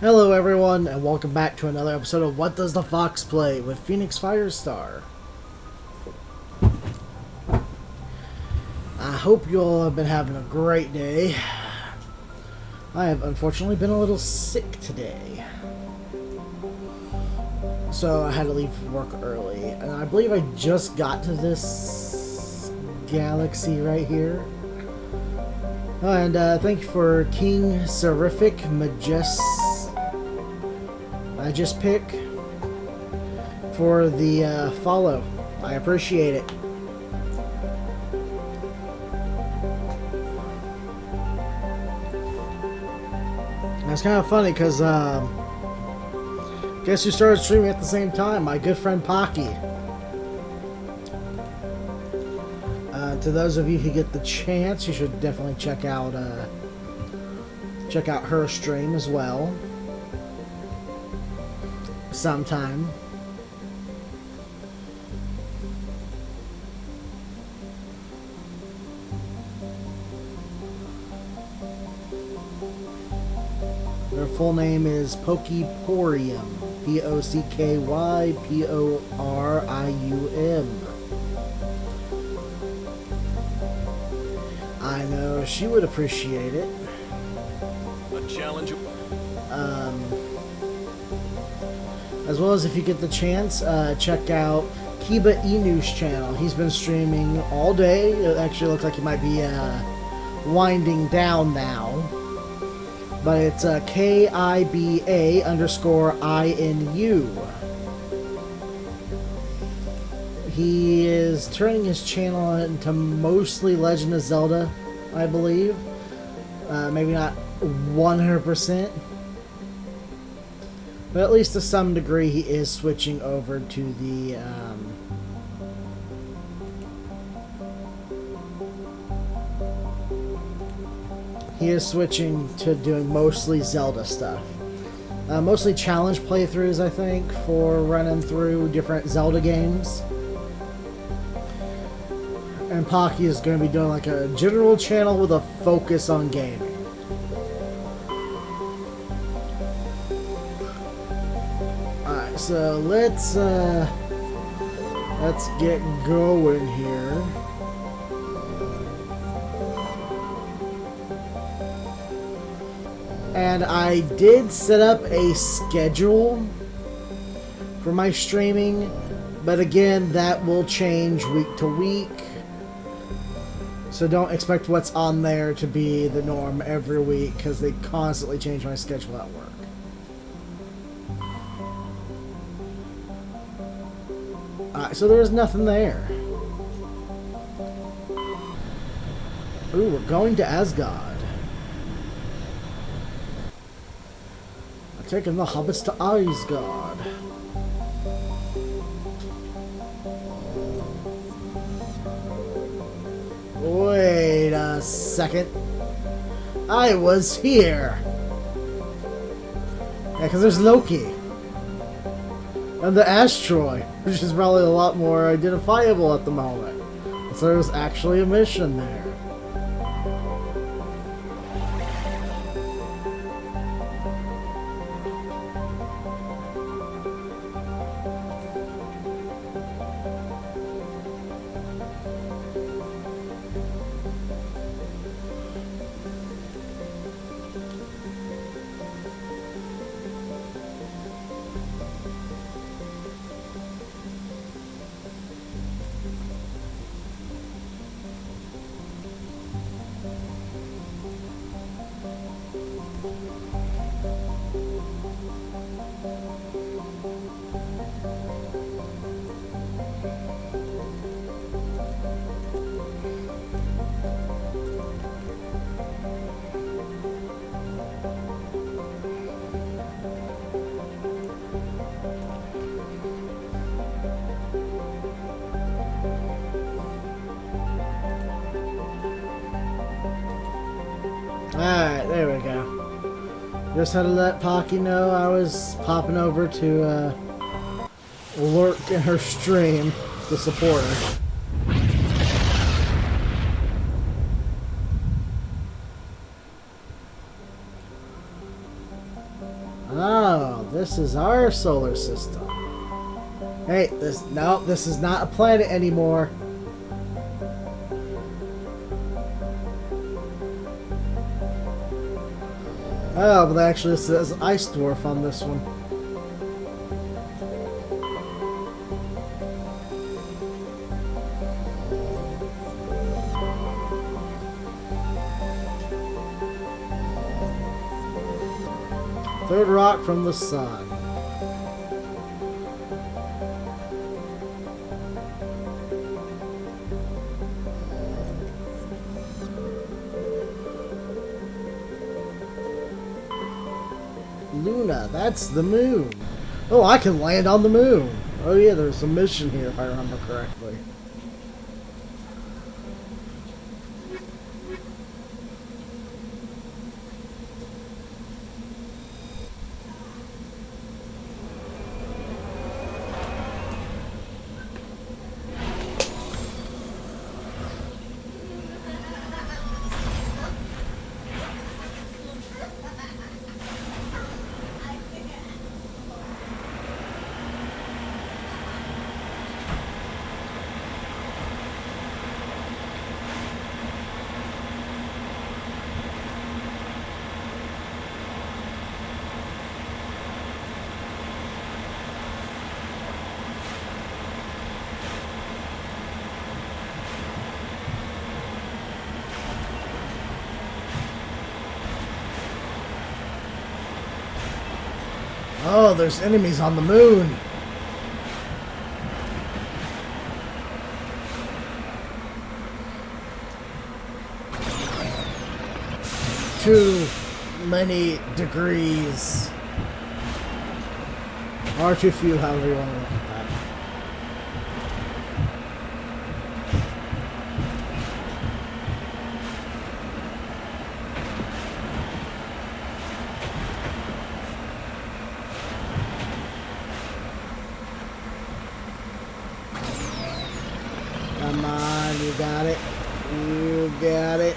Hello everyone, and welcome back to another episode of What Does the Fox Play with Phoenix Firestar. I hope you all have been having a great day. I have unfortunately been a little sick today, so I had to leave work early, and I believe I just got to this galaxy right here. And thank you for King Serific Just pick for the follow. I appreciate it. And it's kind of funny because guess who started streaming at the same time? My good friend Pocky. To those of you who get the chance, you should definitely check out her stream as well. Sometime. Their full name is Pokeyporium. Pokkyporium. I know she would appreciate it. A challenge. As well as if you get the chance, check out Kiba Inu's channel. He's been streaming all day. It actually looks like he might be winding down now. But it's KIBA_INU. He is turning his channel into mostly Legend of Zelda, I believe. Maybe not 100%. But at least to some degree, he is switching over to the doing mostly Zelda stuff. Mostly challenge playthroughs, I think, for running through different Zelda games. And Pocky is going to be doing like a general channel with a focus on gaming. So let's get going here. And I did set up a schedule for my streaming, but again, that will change week to week. So don't expect what's on there to be the norm every week, because they constantly change my schedule at work. So there's nothing there. Ooh, we're going to Asgard. I'm taking the hobbits to Asgard. Wait a second. I was here. Yeah, because there's Loki. And the asteroid, which is probably a lot more identifiable at the moment. So there's actually a mission there. Alright, there we go. Just had to let Pocky know I was popping over to lurk in her stream to support her. This is our solar system. Hey, this is not a planet anymore. Oh, but actually it says ice dwarf on this one. Third rock from the sun. Luna, that's the moon. Oh, I can land on the moon. Oh yeah, there's a mission here if I remember correctly. Oh, there's enemies on the moon. Too many degrees. Or too few, however you want to look at that. Come on, you got it. You got it.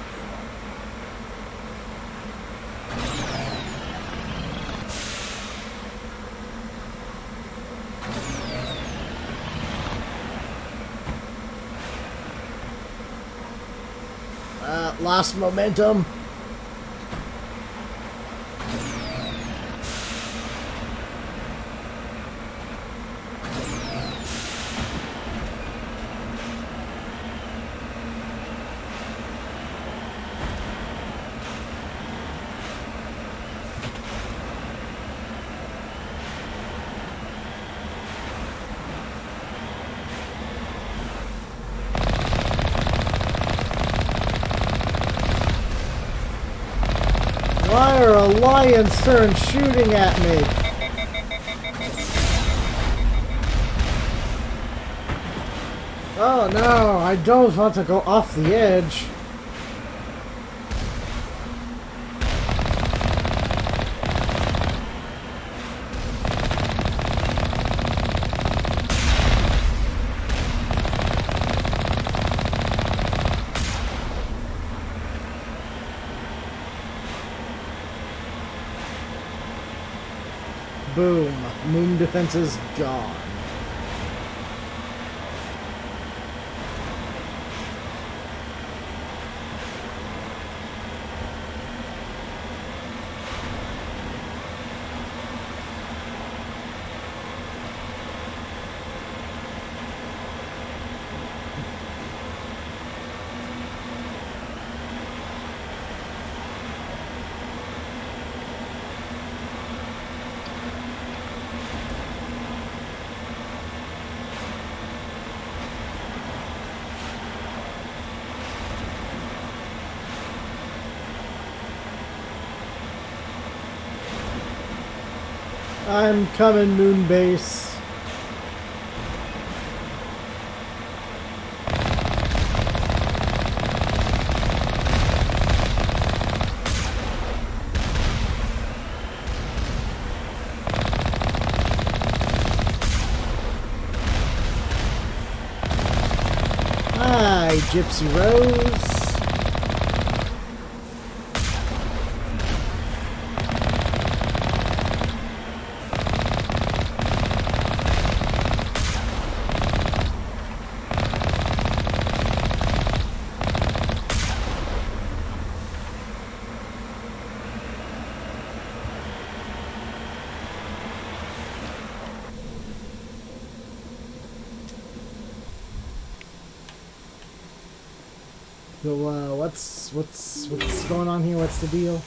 Lost momentum. Why are Alliance turn shooting at me? Oh no, I don't want to go off the edge. Boom. Moon defense is gone. I'm coming, moon base. Hi, Gypsy Rose. So, what's going on here? What's the deal?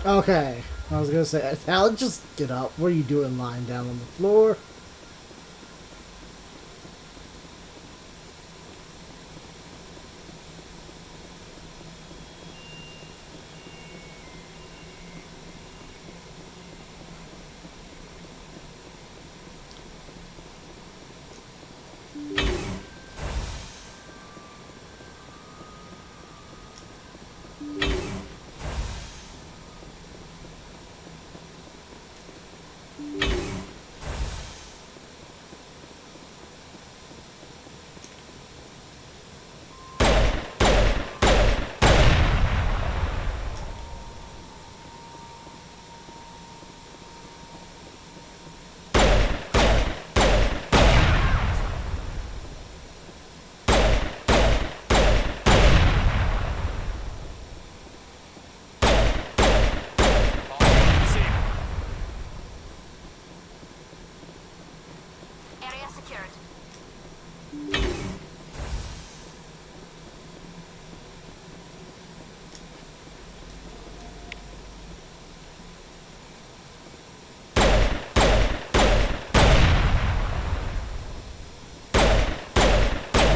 Okay, I was gonna say, Alex, just get up. What are you doing lying down on the floor?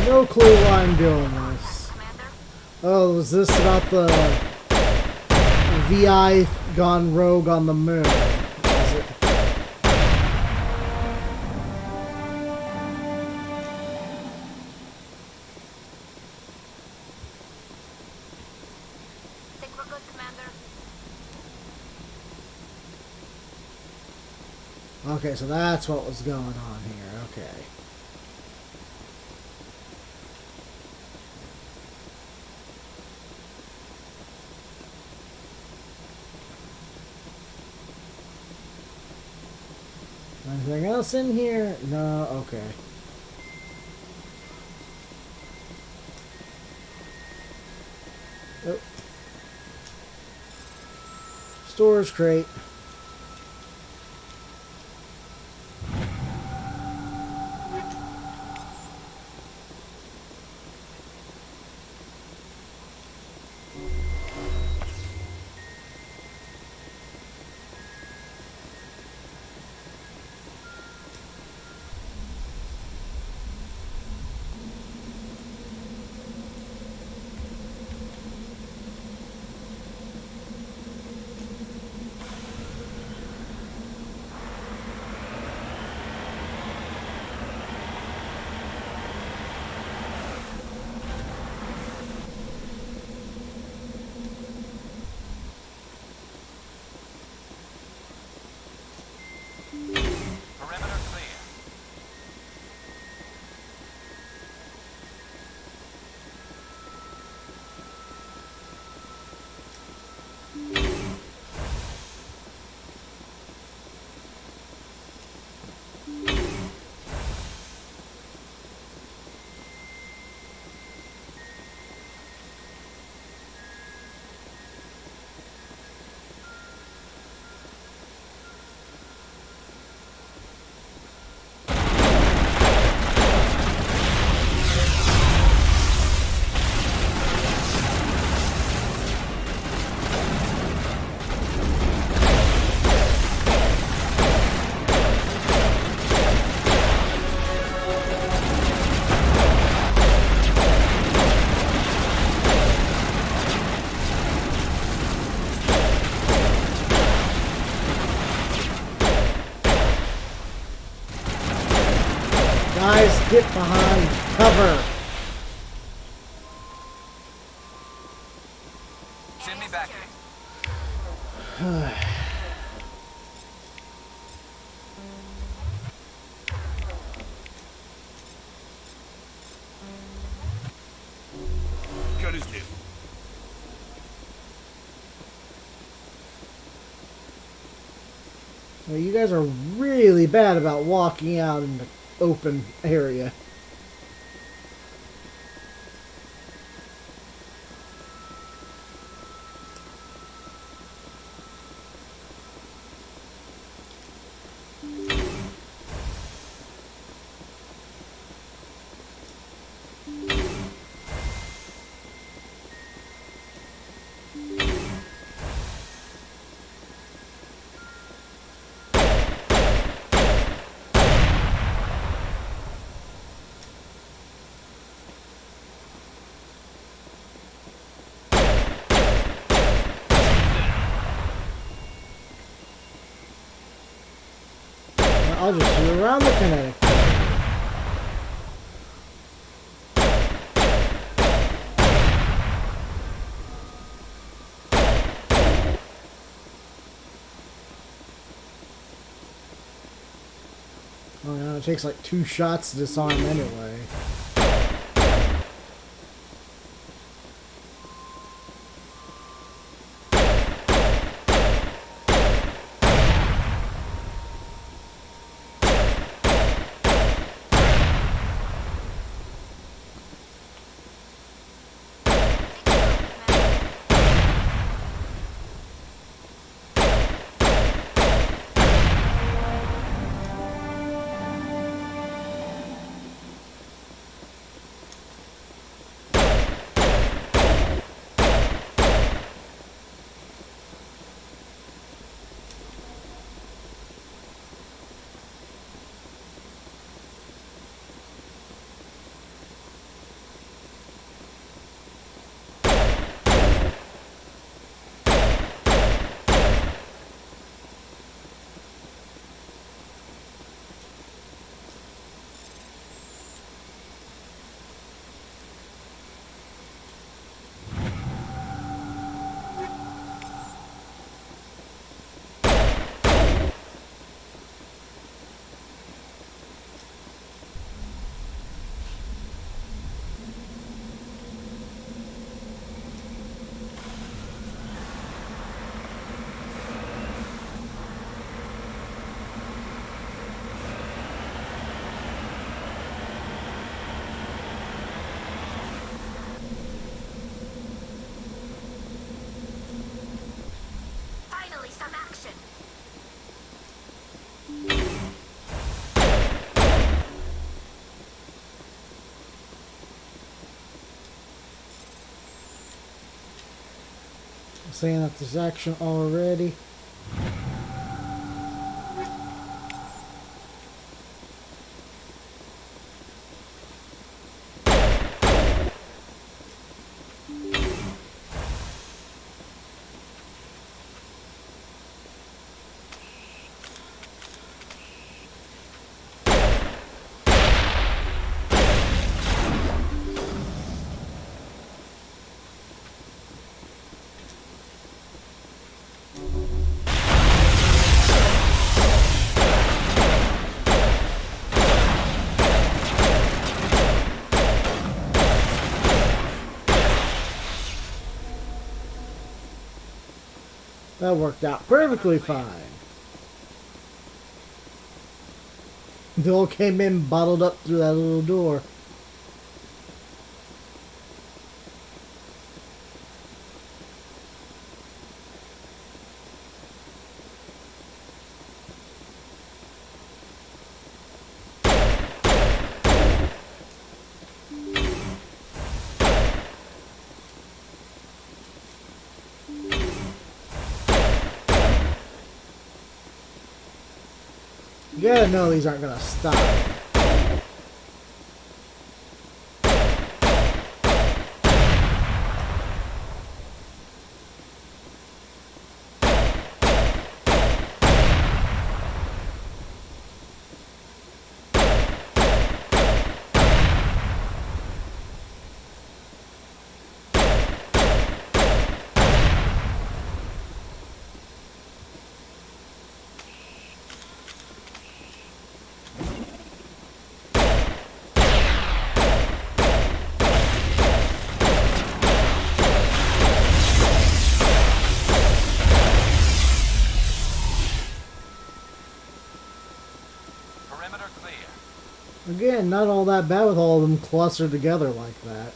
No clue why I'm doing this. Oh, was this about the VI gone rogue on the moon? Is it? Think we're good, Commander. Okay, so that's what was going on here. Okay. Anything else in here? No, okay. Oh. Storage crate. Get behind cover. Send me back. Cut his hip. Well, you guys are really bad about walking out in the open area. I'll just shoot around the kinetic. Oh no, it takes like 2 shots to disarm anyway. Finally, some action. Saying that there's action already. That worked out perfectly fine. They all came in bottled up through that little door. You gotta know these aren't gonna stop. Again, not all that bad with all of them clustered together like that.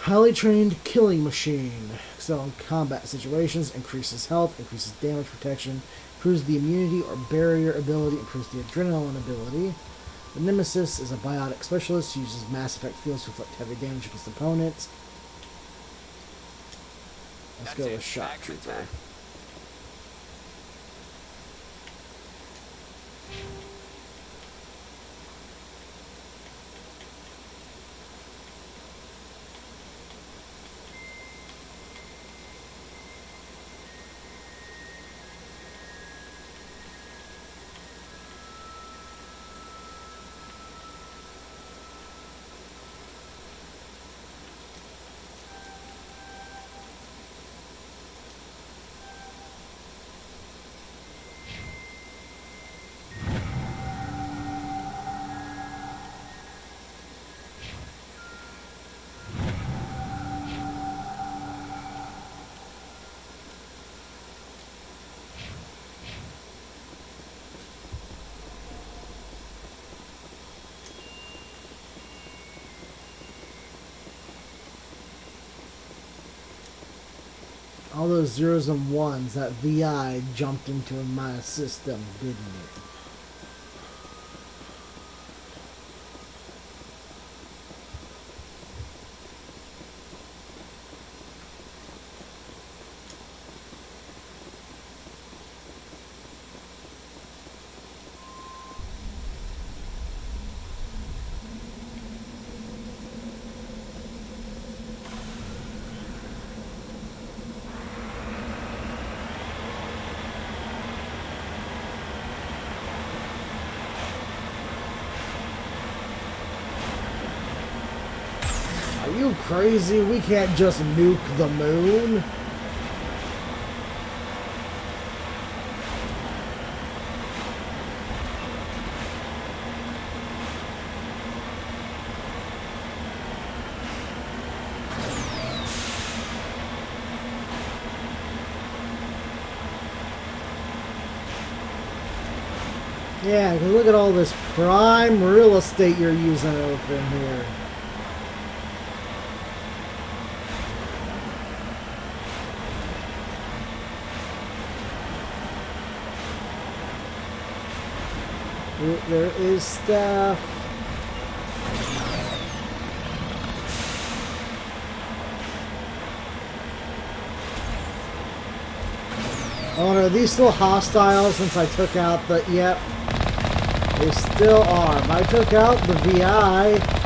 Highly trained killing machine. Excel in combat situations. Increases health. Increases damage protection. Improves the immunity or barrier ability. Improves the adrenaline ability. The Nemesis is a biotic specialist. Uses Mass Effect fields to inflict heavy damage against opponents. Let's go with Shock Trooper. All those zeros and ones, that VI jumped into my system, didn't it? Are you crazy? We can't just nuke the moon. Yeah, 'cause look at all this prime real estate you're using open here. There is stuff. Oh, are these still hostile since I took out the... Yep. They still are. If I took out the VI...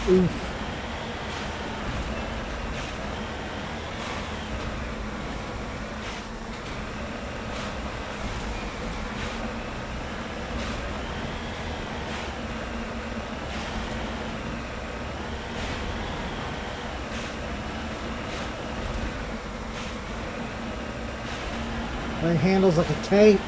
Oof. It handles like a tank.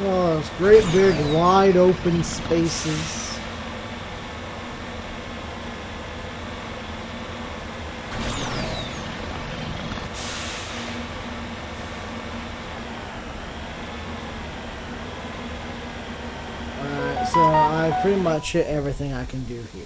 Oh, those great big wide open spaces. Alright, so I pretty much hit everything I can do here.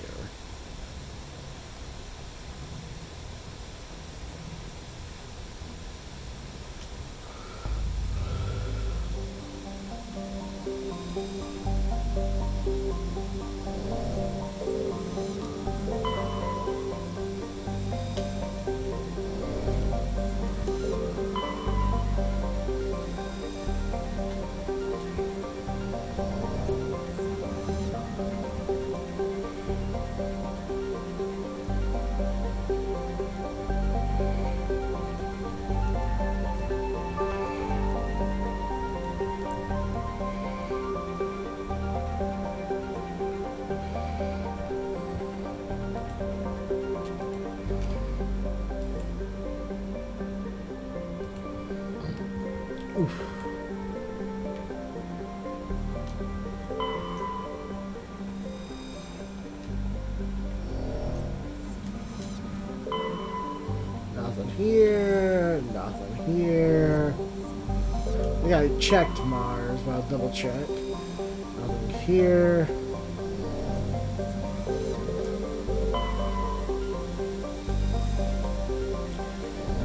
Oof. Nothing here, nothing here. I think I checked Mars, but I'll double check. Nothing here.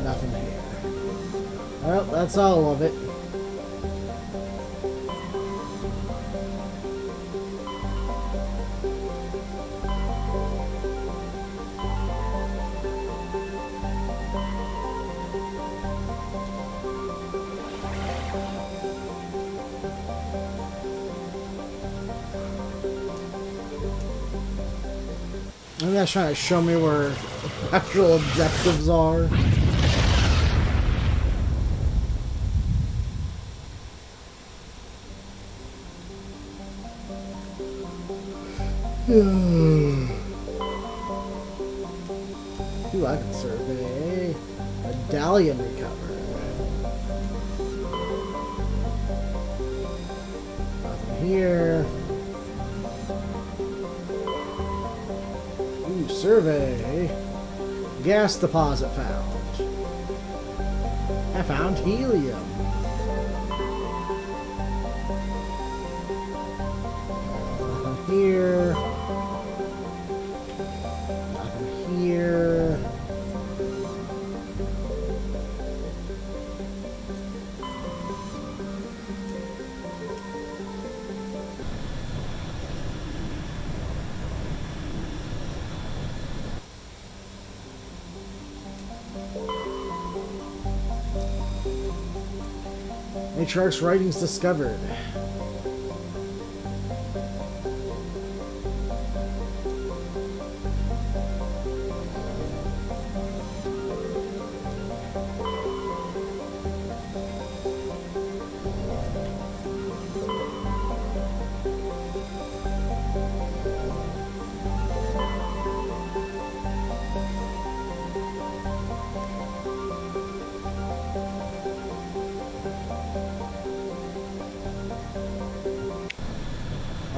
Nothing here. Well, that's all of it. I think that's trying to show me where actual objectives are. Ooh, I can survey. Medallion recovered. Nothing here. Ooh, survey. Gas deposit found. I found helium. Nothing here. Nothing here. Matriarch's writings discovered.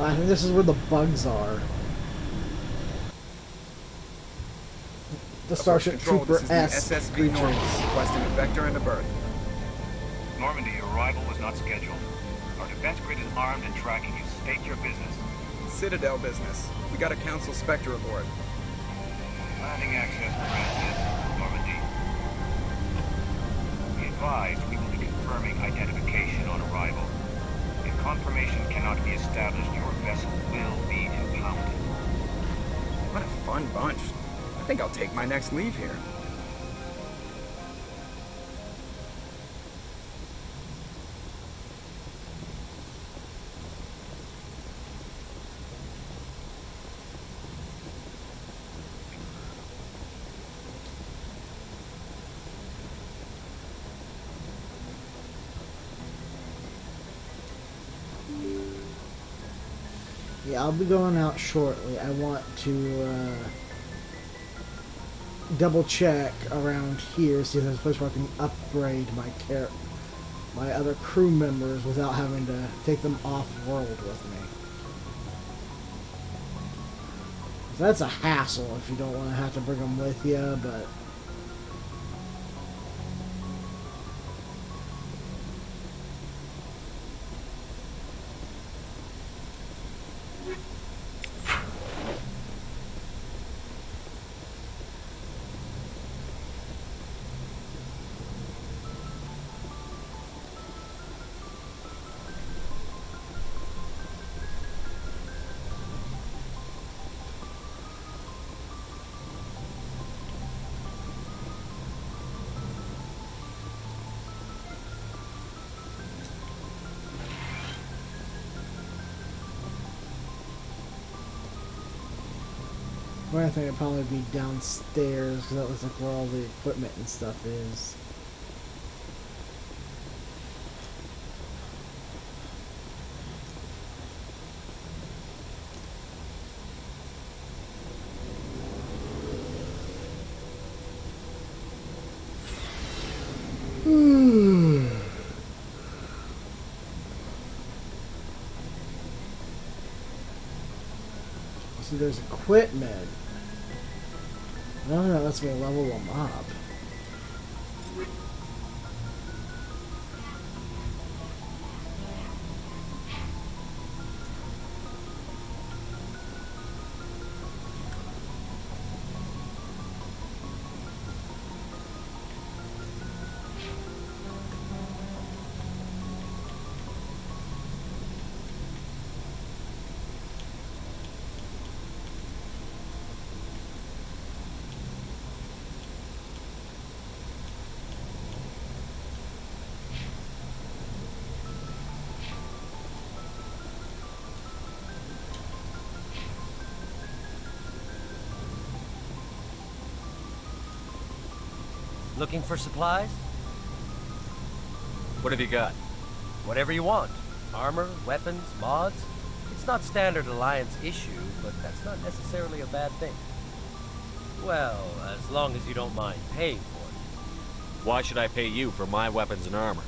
I think this is where the bugs are. The Starship Control, Trooper this is the S SSV Normandy, creatures. requesting a vector and a berth. Normandy, your arrival was not scheduled. Our defense grid is armed and tracking you. State your business. Citadel business. We got a Council Spectre aboard. Landing access granted, Normandy. Be advised, we will be confirming identification on arrival. If confirmation cannot be established, your vessel will be impounded. What a fun bunch. I think I'll take my next leave here. Yeah, I'll be going out shortly. I want to double check around here, see if there's a place where I can upgrade my other crew members without having to take them off-world with me. That's a hassle if you don't want to have to bring them with you, but... Well, I think it'd probably be downstairs, because that looks like where all the equipment and stuff is. So there's equipment. No, that's gonna level them up. Looking for supplies? What have you got? Whatever you want. Armor, weapons, mods. It's not standard Alliance issue, but that's not necessarily a bad thing. Well, as long as you don't mind paying for it. Why should I pay you for my weapons and armor?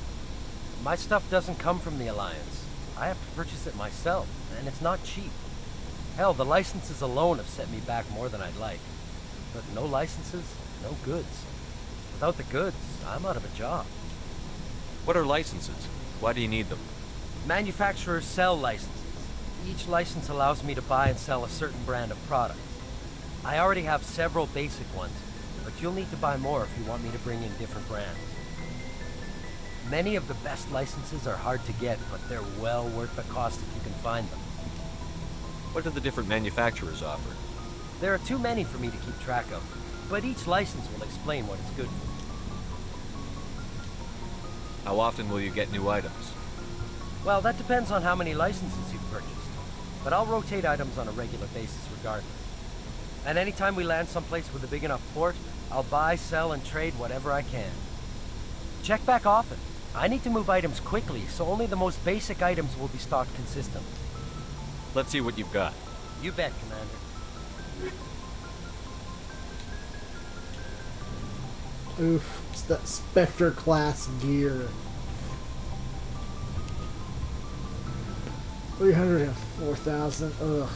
My stuff doesn't come from the Alliance. I have to purchase it myself, and it's not cheap. Hell, the licenses alone have set me back more than I'd like. But no licenses, no goods. Without the goods, I'm out of a job. What are licenses? Why do you need them? Manufacturers sell licenses. Each license allows me to buy and sell a certain brand of products. I already have several basic ones, but you'll need to buy more if you want me to bring in different brands. Many of the best licenses are hard to get, but they're well worth the cost if you can find them. What do the different manufacturers offer? There are too many for me to keep track of, but each license will explain what it's good for. How often will you get new items? Well, that depends on how many licenses you've purchased. But I'll rotate items on a regular basis regardless. And anytime we land someplace with a big enough port, I'll buy, sell, and trade whatever I can. Check back often. I need to move items quickly, so only the most basic items will be stocked consistently. Let's see what you've got. You bet, Commander. Oof, it's that Spectre class gear. 304,000. Ugh.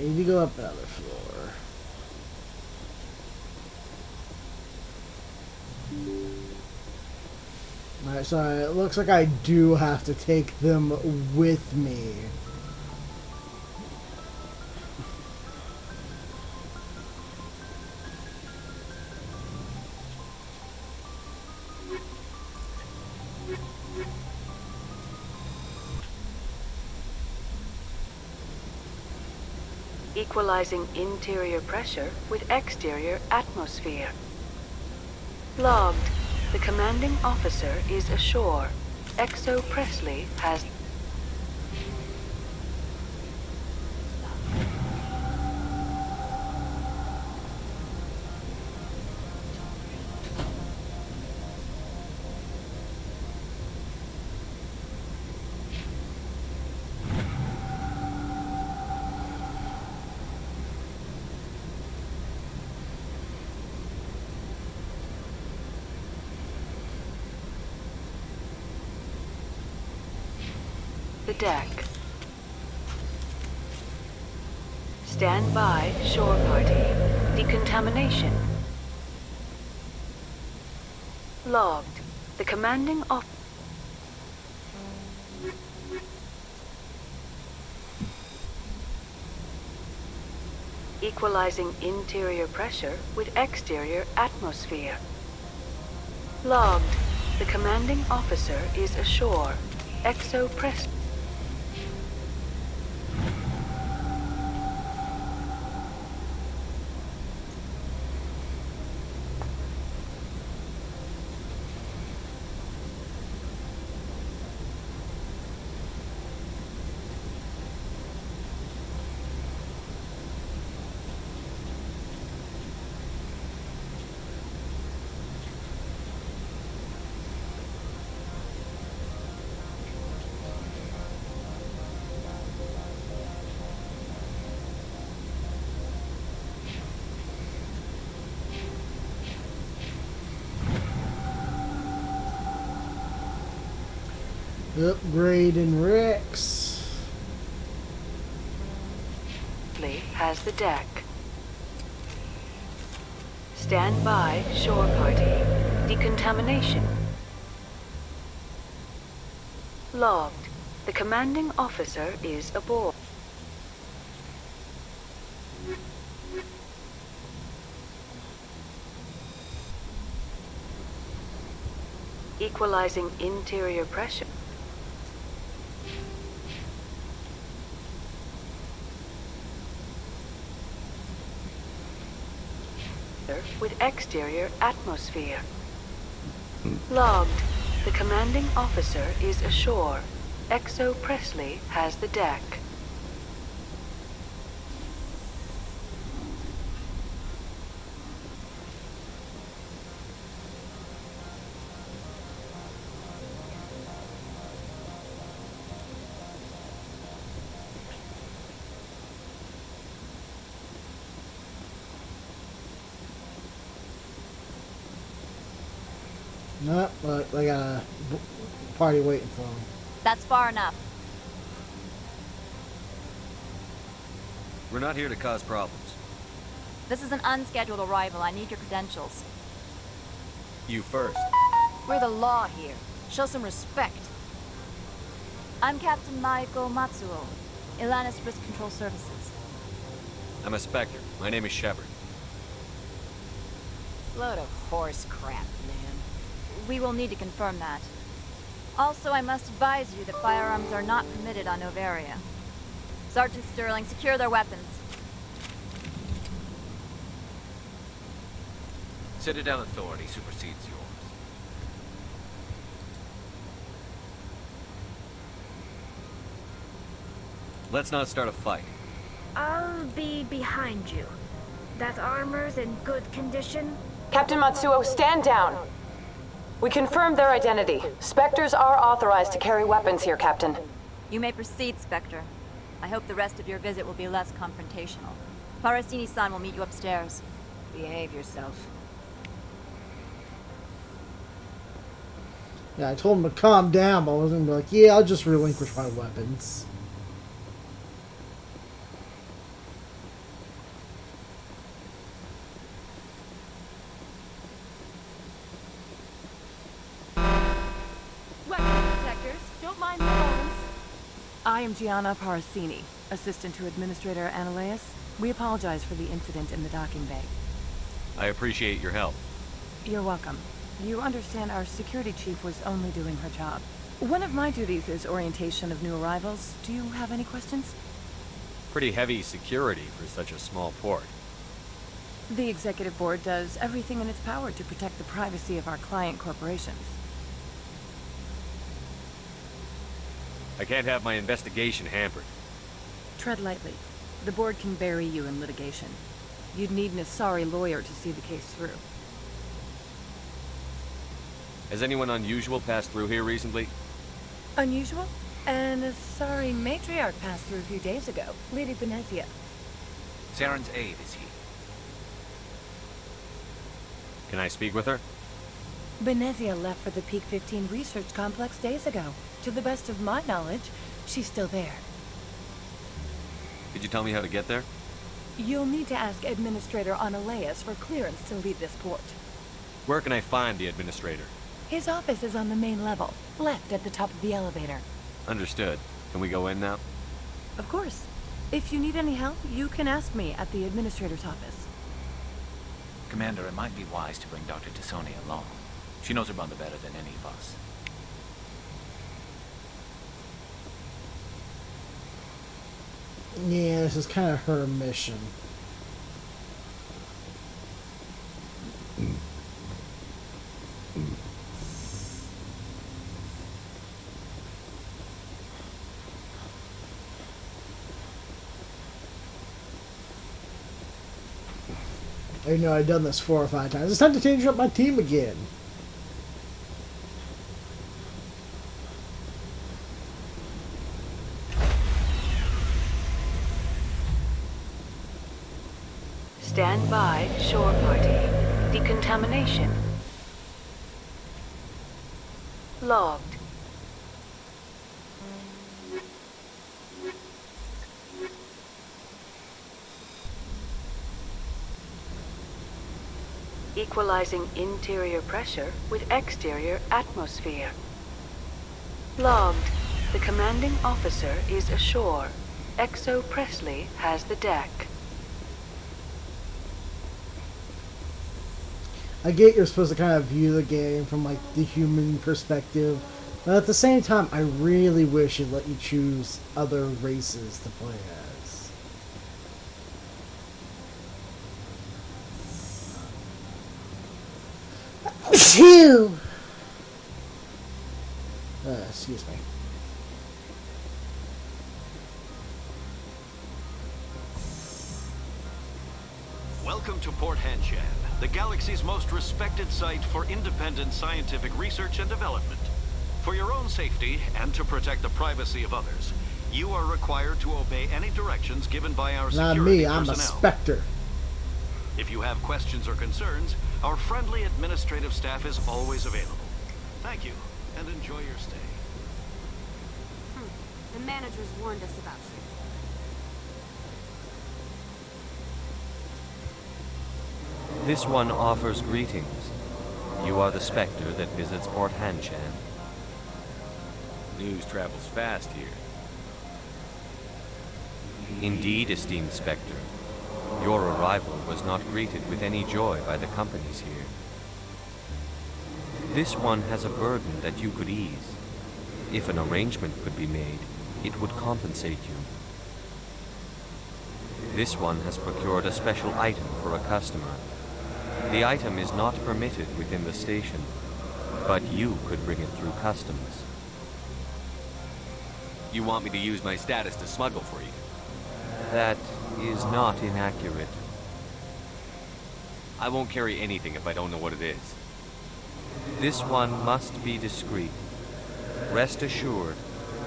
I need to go up another floor. Alright, so it looks like I do have to take them with me. Equalizing interior pressure with exterior atmosphere. Logged. The commanding officer is ashore. Exo Presley has... the deck. Stand by, shore party. Decontamination. Logged. The commanding officer... Equalizing interior pressure with exterior atmosphere. Logged. The commanding officer is ashore. Exo Press... Upgrade in Rex. has the deck. Stand by, shore party. Decontamination. Logged. The commanding officer is aboard. Equalizing interior pressure. With exterior atmosphere. Logged. The commanding officer is ashore. Exo Presley has the deck. No, but I got a party waiting for me. That's far enough. We're not here to cause problems. This is an unscheduled arrival. I need your credentials. You first. We're the law here. Show some respect. I'm Captain Maiko Matsuo, Ilanis Risk Control Services. I'm a Spectre. My name is Shepard. Load of horse crap, man. We will need to confirm that. Also, I must advise you that firearms are not permitted on Novaria. Sergeant Sterling, secure their weapons. Citadel authority supersedes yours. Let's not start a fight. I'll be behind you. That armor's in good condition? Captain Matsuo, stand down. We confirmed their identity. Spectres are authorized to carry weapons here, Captain. You may proceed, Spectre. I hope the rest of your visit will be less confrontational. Parasini-san will meet you upstairs. Behave yourself. Yeah, I told him to calm down, but I wasn't gonna be like, yeah, I'll just relinquish my weapons. Weapons detectors, don't mind the alarms. I am Gianna Parasini, assistant to Administrator Analeas. We apologize for the incident in the docking bay. I appreciate your help. You're welcome. You understand our security chief was only doing her job. One of my duties is orientation of new arrivals. Do you have any questions? Pretty heavy security for such a small port. The executive board does everything in its power to protect the privacy of our client corporations. I can't have my investigation hampered. Tread lightly. The board can bury you in litigation. You'd need an Asari lawyer to see the case through. Has anyone unusual passed through here recently? Unusual? An Asari matriarch passed through a few days ago. Lady Benezia. Saren's aide is he. Can I speak with her? Benezia left for the Peak 15 research complex days ago. To the best of my knowledge, she's still there. Could you tell me how to get there? You'll need to ask Administrator Analeas for clearance to leave this port. Where can I find the administrator? His office is on the main level, left at the top of the elevator. Understood. Can we go in now? Of course. If you need any help, you can ask me at the Administrator's office. Commander, it might be wise to bring Dr. Tassoni along. She knows her mother better than any of us. Yeah, this is kind of her mission. I know I've done this 4 or 5 times. It's time to change up my team again. Stand by, shore party. Decontamination. Logged. Equalizing interior pressure with exterior atmosphere. Logged. The commanding officer is ashore. Exo Presley has the deck. I get you're supposed to kind of view the game from like the human perspective, but at the same time, I really wish it let you choose other races to play as. Phew! Excuse me. Welcome to Port Hanshan, the Galaxy's most respected site for independent scientific research and development. For your own safety and to protect the privacy of others, you are required to obey any directions given by our Not security me, I'm a personnel. Spectre. If you have questions or concerns, our friendly administrative staff is always available. Thank you, and enjoy your stay. The managers warned us about you. This one offers greetings. You are the Spectre that visits Port Hanshan. News travels fast here. Indeed, esteemed Spectre. Your arrival was not greeted with any joy by the companies here. This one has a burden that you could ease. If an arrangement could be made, it would compensate you. This one has procured a special item for a customer. The item is not permitted within the station, but you could bring it through customs. You want me to use my status to smuggle for you? That is not inaccurate. I won't carry anything if I don't know what it is. This one must be discreet. Rest assured,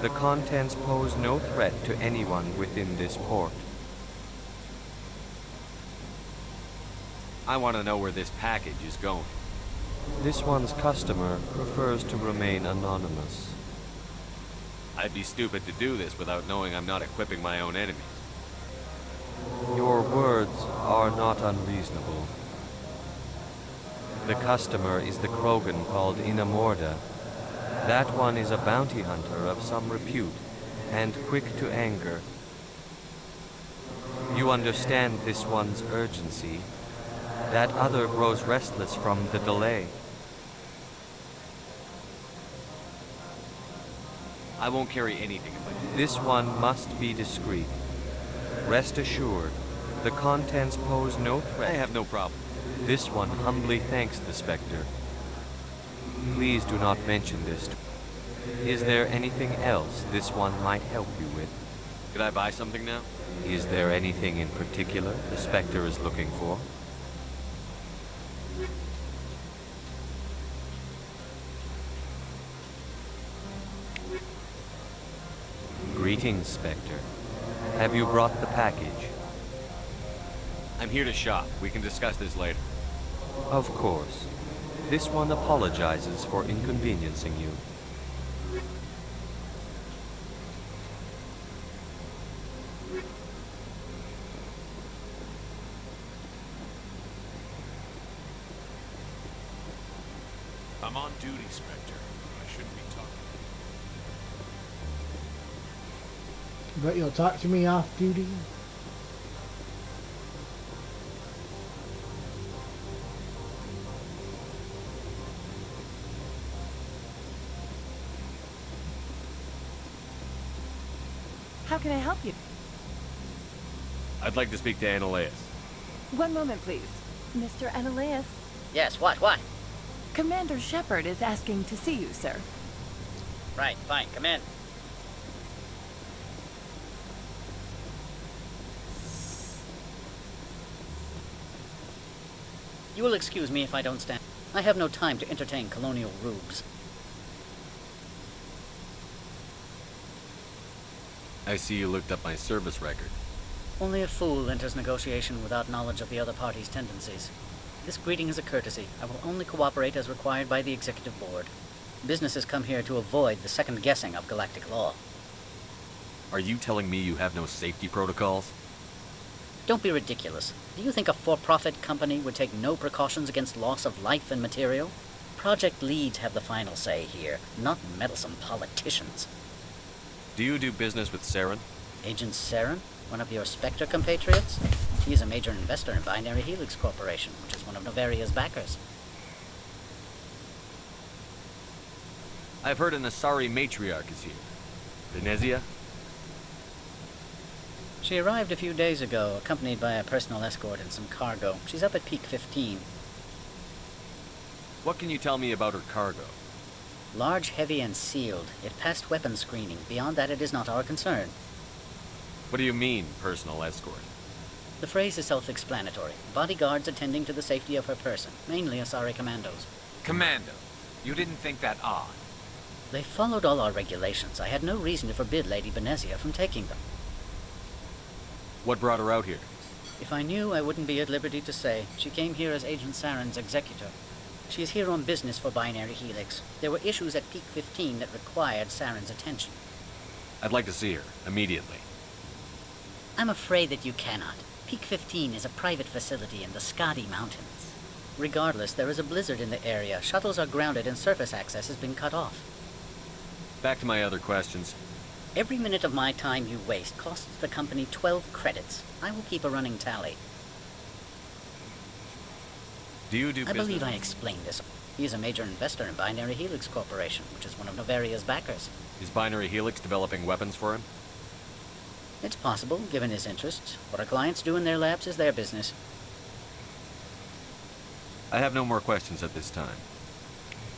the contents pose no threat to anyone within this port. I want to know where this package is going. This one's customer prefers to remain anonymous. I'd be stupid to do this without knowing I'm not equipping my own enemies. Your words are not unreasonable. The customer is the Krogan called Inamorda. That one is a bounty hunter of some repute, and quick to anger. You understand this one's urgency. That other grows restless from the delay. I won't carry anything if I do. This one must be discreet. Rest assured, the contents pose no threat. I have no problem. This one humbly thanks the Spectre. Please do not mention this. Is there anything else this one might help you with? Could I buy something now? Is there anything in particular the Spectre is looking for? Greetings, Spectre. Have you brought the package? I'm here to shop. We can discuss this later. Of course. This one apologizes for inconveniencing you. I'm on duty, Spectre. I shouldn't be talking. But you'll talk to me off duty? How can I help you? I'd like to speak to Annaleus. One moment, please. Mr. Annaleus. Yes, what? Commander Shepard is asking to see you, sir. Right, fine, come in. You will excuse me if I don't stand. I have no time to entertain colonial rubes. I see you looked up my service record. Only a fool enters negotiation without knowledge of the other party's tendencies. This greeting is a courtesy. I will only cooperate as required by the Executive Board. Businesses come here to avoid the second guessing of galactic law. Are you telling me you have no safety protocols? Don't be ridiculous. Do you think a for-profit company would take no precautions against loss of life and material? Project leads have the final say here, not meddlesome politicians. Do you do business with Saren? Agent Saren? One of your Spectre compatriots? He is a major investor in Binary Helix Corporation, which is one of Novaria's backers. I've heard an Asari matriarch is here. Venezia? She arrived a few days ago, accompanied by a personal escort and some cargo. She's up at Peak 15. What can you tell me about her cargo? Large, heavy, and sealed. It passed weapons screening. Beyond that, it is not our concern. What do you mean, personal escort? The phrase is self-explanatory. Bodyguards attending to the safety of her person, mainly Asari commandos. Commandos? You didn't think that odd? They followed all our regulations. I had no reason to forbid Lady Venezia from taking them. What brought her out here? If I knew, I wouldn't be at liberty to say. She came here as Agent Saren's executor. She is here on business for Binary Helix. There were issues at Peak 15 that required Saren's attention. I'd like to see her, immediately. I'm afraid that you cannot. Peak 15 is a private facility in the Skadi Mountains. Regardless, there is a blizzard in the area. Shuttles are grounded and surface access has been cut off. Back to my other questions. Every minute of my time you waste costs the company 12 credits. I will keep a running tally. Do you do I business? believe I explained this. He is a major investor in Binary Helix Corporation, which is one of Novaria's backers. Is Binary Helix developing weapons for him? It's possible, given his interests. What our clients do in their labs is their business. I have no more questions at this time.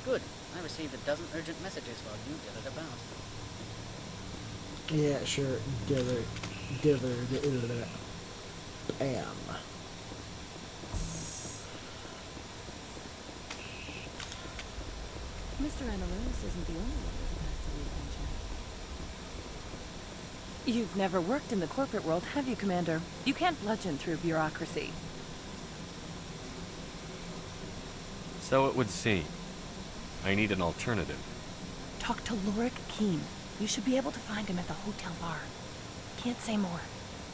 Good. I received a dozen urgent messages while you did it about. Yeah, sure. Bam. Mr. Annalise isn't the only one with a past to lead pension. You've never worked in the corporate world, have you, Commander? You can't bludgeon through bureaucracy. So it would seem. I need an alternative. Talk to Lorik Keen. You should be able to find him at the hotel bar. Can't say more.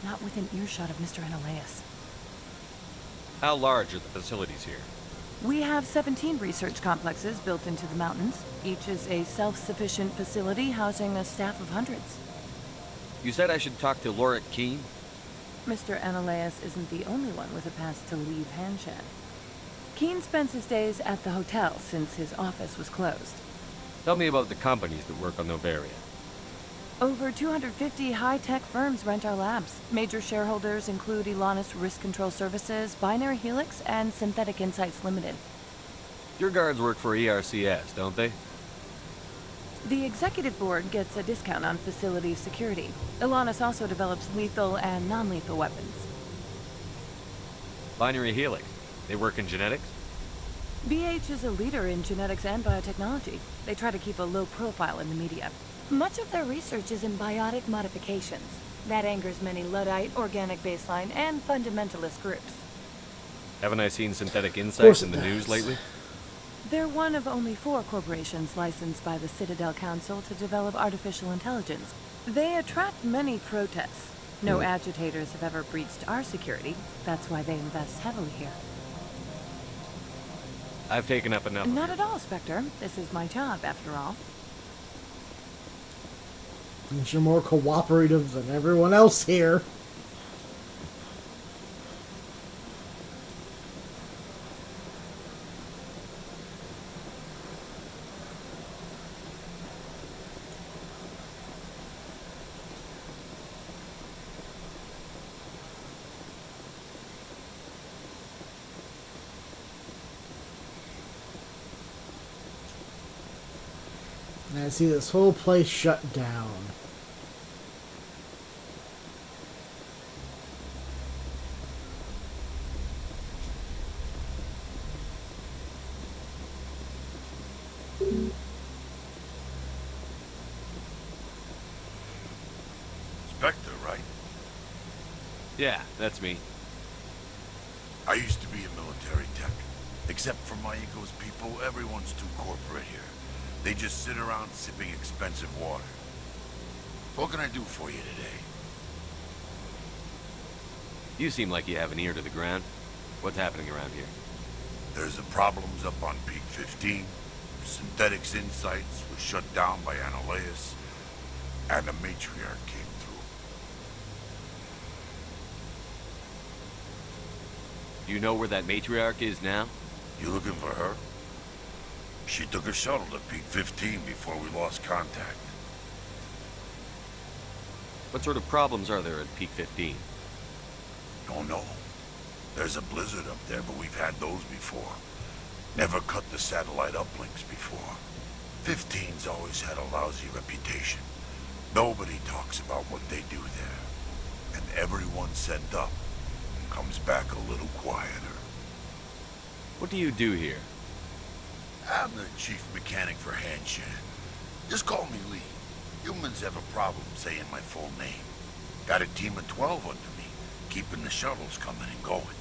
Not within earshot of Mr. Annalise. How large are the facilities here? We have 17 research complexes built into the mountains. Each is a self-sufficient facility housing a staff of hundreds. You said I should talk to Lorik Keen? Mr. Annalise isn't the only one with a pass to leave Hanshan. Keen spends his days at the hotel since his office was closed. Tell me about the companies that work on Novaria. Over 250 high-tech firms rent our labs. Major shareholders include Elanus Risk Control Services, Binary Helix, and Synthetic Insights Limited. Your guards work for ERCS, don't they? The executive board gets a discount on facility security. Elanus also develops lethal and non-lethal weapons. Binary Helix. They work in genetics? BH is a leader in genetics and biotechnology. They try to keep a low profile in the media. Much of their research is in biotic modifications. That angers many Luddite, organic baseline, and fundamentalist groups. Haven't I seen Synthetic Insights in the news lately? They're one of only 4 corporations licensed by the Citadel Council to develop artificial intelligence. They attract many protests. No agitators have ever breached our security. That's why they invest heavily here. I've taken up enough. Not at all, Spectre. This is my job, after all. You're more cooperative than everyone else here. And I see this whole place shut down. Spectre, right? Yeah, that's me. I used to be a military tech. Except for my ego's people, everyone's too corporate here. They just sit around sipping expensive water. What can I do for you today? You seem like you have an ear to the ground. What's happening around here? There's the problems up on Peak 15. Synthetics Insights was shut down by Annalise. And the matriarch came through. Do you know where that matriarch is now? You looking for her? She took a shuttle to Peak 15 before we lost contact. What sort of problems are there at Peak 15? Don't know. There's a blizzard up there, but we've had those before. Never cut the satellite uplinks before. 15's always had a lousy reputation. Nobody talks about what they do there. And everyone sent up comes back a little quieter. What do you do here? I'm the chief mechanic for Hanshan. Just call me Lee. Humans have a problem saying my full name. Got a team of 12 under me, keeping the shuttles coming and going.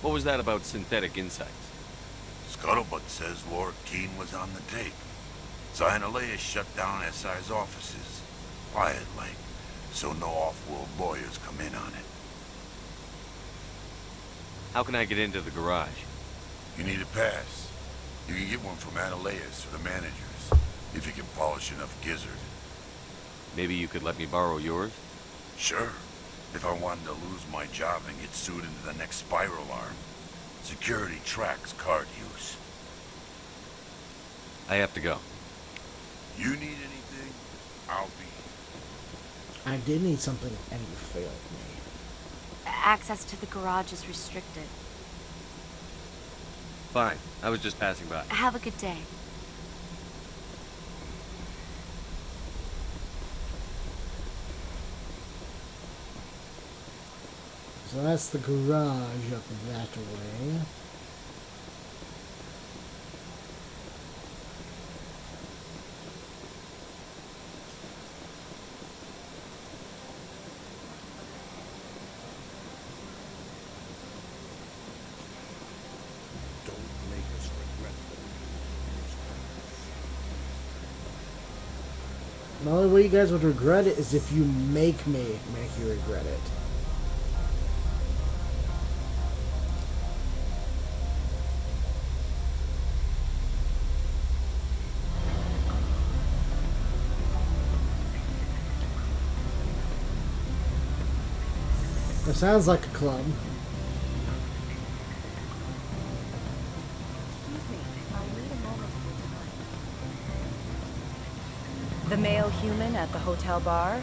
What was that about Synthetic Insights? Scuttlebutt says Lorik Keen was on the tape. So Annalise shut down SI's offices. Quiet like, so no off-world lawyers come in on it. How can I get into the garage? You need a pass. You can get one from Annalise or the managers. If you can lush enough gizzard. Maybe you could let me borrow yours? Sure. If I wanted to lose my job and get sued into the next spiral arm. Security tracks card use. I have to go. You need anything, I'll be. I did need something, and you failed me. Access to the garage is restricted. Fine. I was just passing by. Have a good day. So that's the garage up that way. The only way you guys would regret it is if you make you regret it. That sounds like a club. The male human at the hotel bar?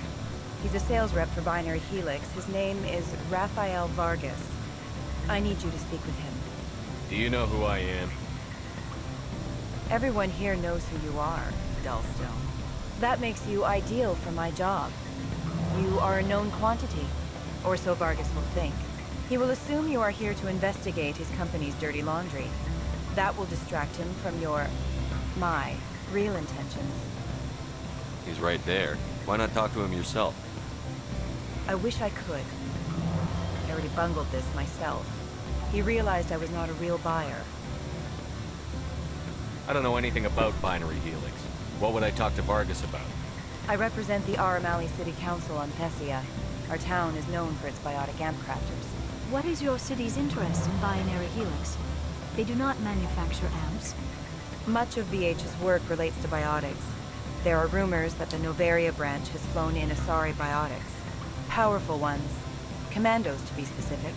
He's a sales rep for Binary Helix. His name is Rafael Vargas. I need you to speak with him. Do you know who I am? Everyone here knows who you are, Dullstone. That makes you ideal for my job. You are a known quantity, or so Vargas will think. He will assume you are here to investigate his company's dirty laundry. That will distract him from my real intentions. He's right there. Why not talk to him yourself? I wish I could. I already bungled this myself. He realized I was not a real buyer. I don't know anything about Binary Helix. What would I talk to Vargas about? I represent the Aramali City Council on Thessia. Our town is known for its biotic amp crafters. What is your city's interest in Binary Helix? They do not manufacture amps. Much of BH's work relates to biotics. There are rumors that the Novaria branch has flown in Asari biotics. Powerful ones. Commandos, to be specific.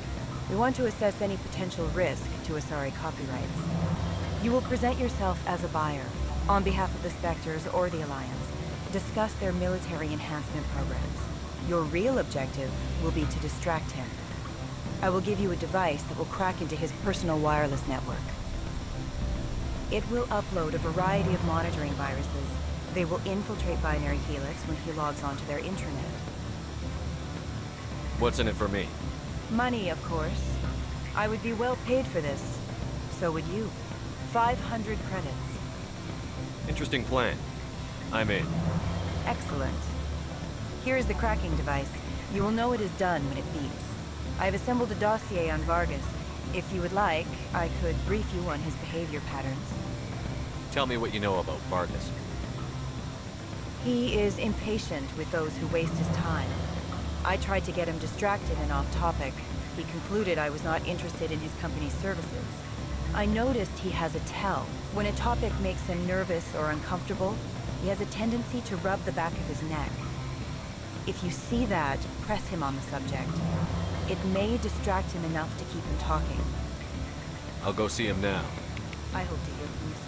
We want to assess any potential risk to Asari copyrights. You will present yourself as a buyer, on behalf of the Spectres or the Alliance. Discuss their military enhancement programs. Your real objective will be to distract him. I will give you a device that will crack into his personal wireless network. It will upload a variety of monitoring viruses. They will infiltrate Binary Helix when he logs onto their intranet. What's in it for me? Money, of course. I would be well paid for this. So would you. 500 credits. Interesting plan. I'm in. Excellent. Here is the cracking device. You will know it is done when it beeps. I have assembled a dossier on Vargas. If you would like, I could brief you on his behavior patterns. Tell me what you know about Vargas. He is impatient with those who waste his time. I tried to get him distracted and off topic. He concluded I was not interested in his company's services. I noticed he has a tell. When a topic makes him nervous or uncomfortable, he has a tendency to rub the back of his neck. If you see that, press him on the subject. It may distract him enough to keep him talking. I'll go see him now. I hope to hear from you soon.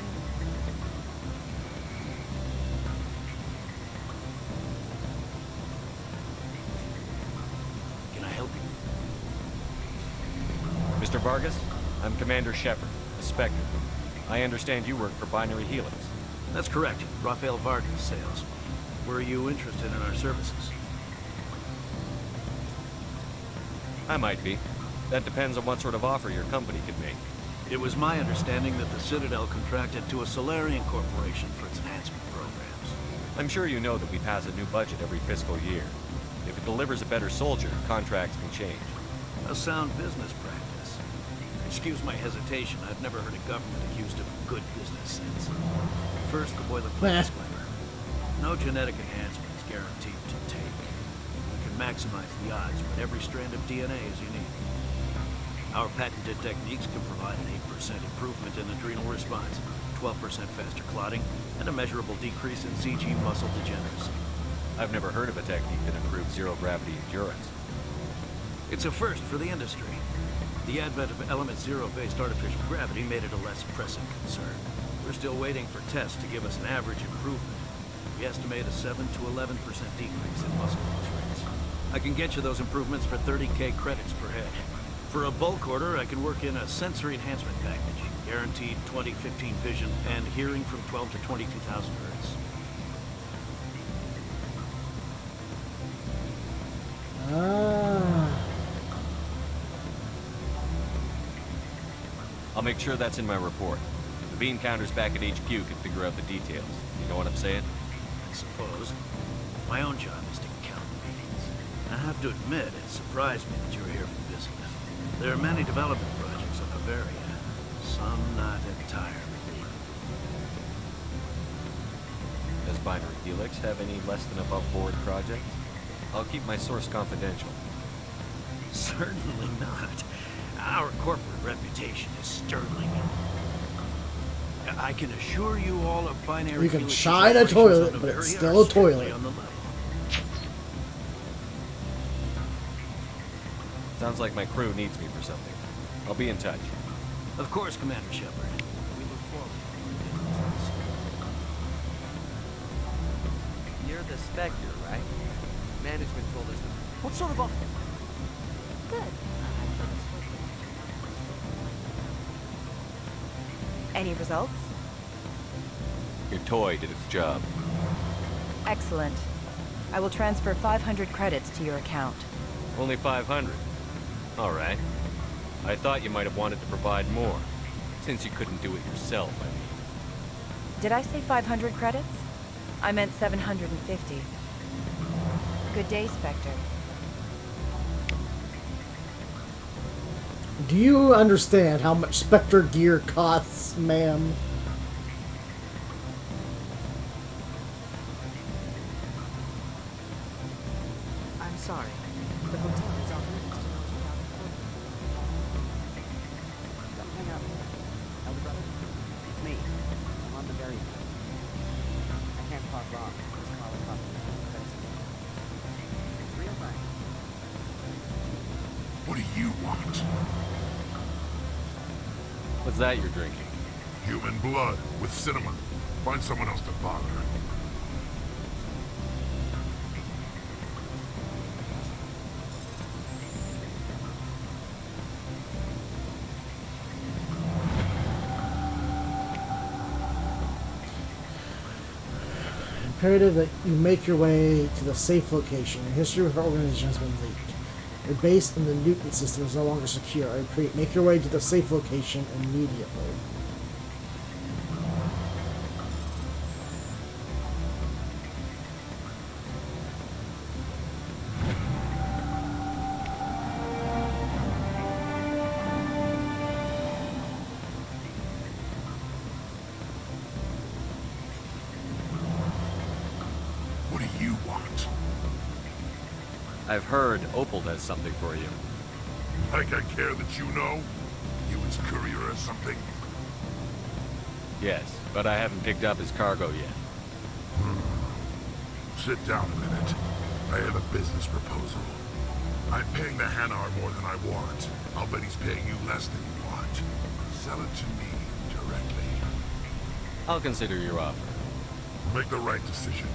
Can I help you? Mr. Vargas, I'm Commander Shepard, a Spectre. I understand you work for Binary Helix. That's correct. Rafael Vargas, sales. Were you interested in our services? I might be. That depends on what sort of offer your company could make. It was my understanding that the Citadel contracted to a Solarian corporation for its enhancement programs. I'm sure you know that we pass a new budget every fiscal year. If it delivers a better soldier, contracts can change. A sound business practice. Excuse my hesitation, I've never heard a government accused of good business sense. First, the boilerplate disclaimer. No genetic enhancement is guaranteed to take. You can maximize the odds, but every strand of DNA is unique. Our patented techniques can provide an 8% improvement in adrenal response, 12% faster clotting, and a measurable decrease in CG muscle degeneracy. I've never heard of a technique that improves zero-gravity endurance. It's a first for the industry. The advent of element zero-based artificial gravity made it a less pressing concern. We're still waiting for tests to give us an average improvement. We estimate a 7 to 11% decrease in muscle loss rates. I can get you those improvements for 30K credits per head. For a bulk order, I can work in a sensory enhancement package, guaranteed 20/15 vision and hearing from 12 to 22,000 hertz. I'll make sure that's in my report. The bean counters back at HQ can figure out the details. You know what I'm saying? I suppose. My own job is to count beans. I have to admit, it surprised me that you were here for business. There are many development projects on Bavaria, some not entirely legal. Does Binary Helix have any less than above-board projects? I'll keep my source confidential. Certainly not. Our corporate reputation is sterling. I can assure you all of Binary You can Helix's shine a operations toilet, on but it's Bavaria still a are strictly toilet. on the level. Sounds like my crew needs me for something. I'll be in touch. Of course, Commander Shepard. We look forward to You're the Spectre, right? Management told us. What sort of offer? Good. Any results? Your toy did its job. Excellent. I will transfer 500 credits to your account. Only 500. All right. I thought you might have wanted to provide more, since you couldn't do it yourself, I mean. Did I say 500 credits? I meant 750. Good day, Spectre. Do you understand how much Spectre gear costs, ma'am? I'm sorry. The hotel is off limits to those without appointment. Come hang out. Elder brother? It's me. I'm on the very end. I can't park long. This car was costing me credits again. It's real fine. What do you want? What's that you're drinking? Human blood with cinnamon. Find someone else to bother. Imperative that you make your way to the safe location. Your history with our organization has been leaked. Your base in the Newton system is no longer secure. I repeat, make your way to the safe location immediately. What do you want? I've heard Opal does something for you. Like I care that you know? You his courier or something? Yes, but I haven't picked up his cargo yet. Sit down a minute. I have a business proposal. I'm paying the Hanar more than I want. I'll bet he's paying you less than you want. Sell it to me directly. I'll consider your offer. Make the right decision.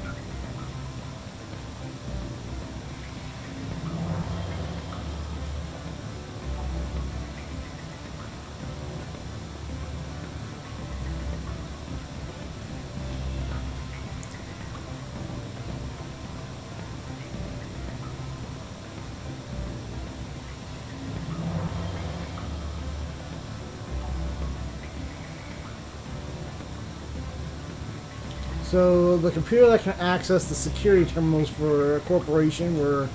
So the computer that can access the security terminals for a corporation were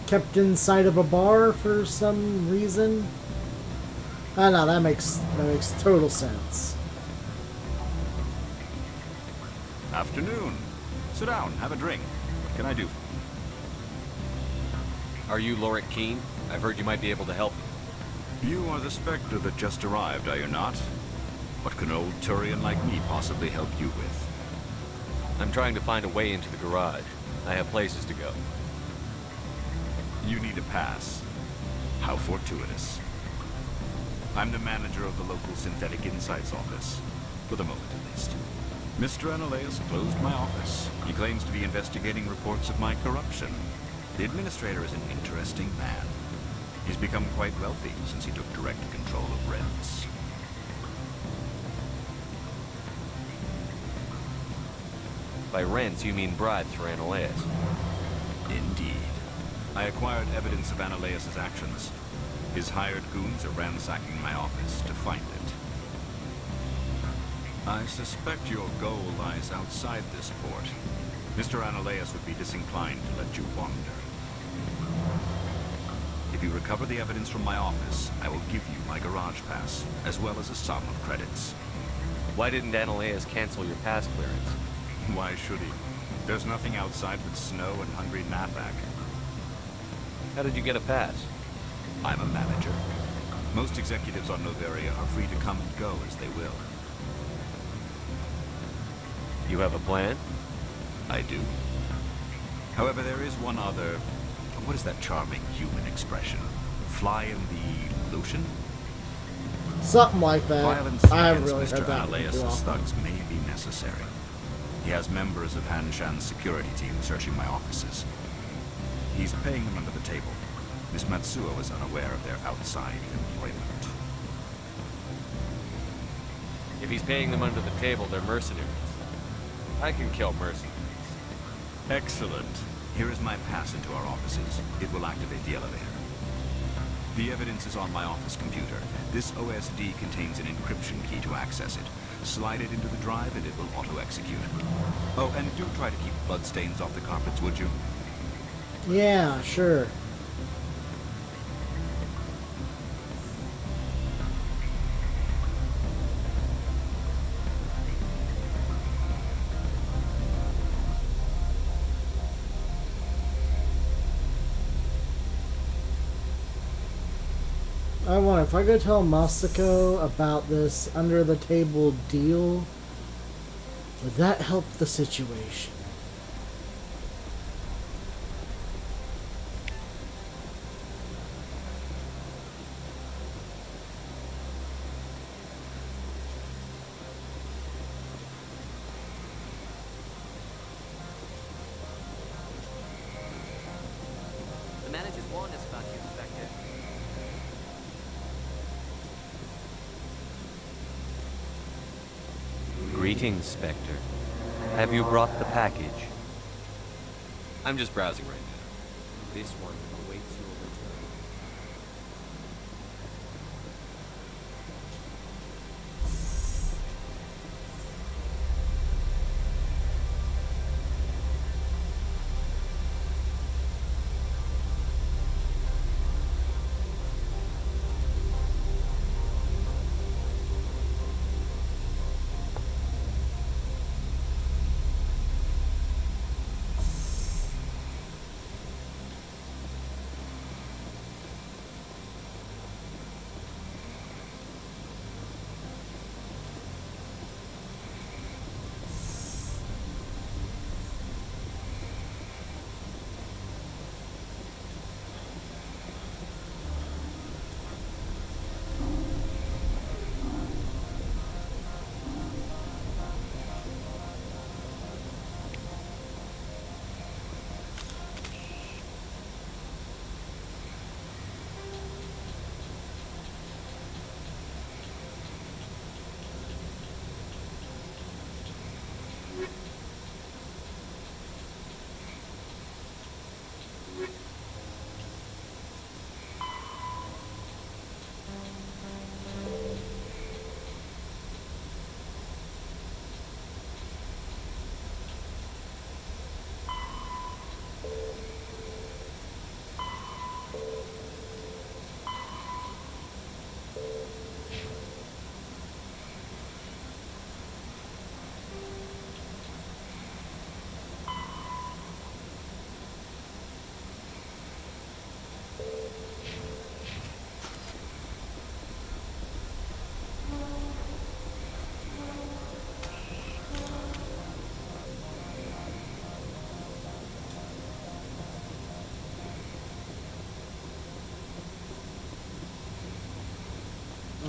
kept inside of a bar for some reason. I know that makes total sense. Afternoon. Sit down, have a drink. What can I do? Are you Lorik Keene? I've heard you might be able to help me. You are the Spectre that just arrived, are you not? What can an old Turian like me possibly help you with? I'm trying to find a way into the garage. I have places to go. You need a pass. How fortuitous. I'm the manager of the local Synthetic Insights office. For the moment, at least. Mr. Analeus closed my office. He claims to be investigating reports of my corruption. The administrator is an interesting man. He's become quite wealthy since he took direct control of rents. By rents, you mean bribes for Analeus. Indeed. I acquired evidence of Analeus' actions. His hired goons are ransacking my office to find it. I suspect your goal lies outside this port. Mr. Analeus would be disinclined to let you wander. If you recover the evidence from my office, I will give you my garage pass, as well as a sum of credits. Why didn't Analeus cancel your pass clearance? Why should he? There's nothing outside but snow and hungry Nathak. How did you get a pass? I'm a manager. Most executives on Noveria are free to come and go as they will. You have a plan? I do. However, there is one other... What is that charming human expression? Fly in the lotion? Something like that. Violence I haven't against really Mr. heard that Analeus' before. thugs may be necessary. He has members of Hanshan's security team searching my offices. He's paying them under the table. Miss Matsuo is unaware of their outside employment. If he's paying them under the table, they're mercenaries. I can kill mercenaries. Excellent. Here is my pass into our offices. It will activate the elevator. The evidence is on my office computer. This OSD contains an encryption key to access it. Slide it into the drive and it will auto-execute. Oh, and do try to keep bloodstains off the carpets, would you? Yeah, sure. I wonder if I go tell Masako about this under the table deal, would that help the situation? The managers warned us about you, Spectre. Greetings, Spectre. Have you brought the package? I'm just browsing right now. This one awaits your return.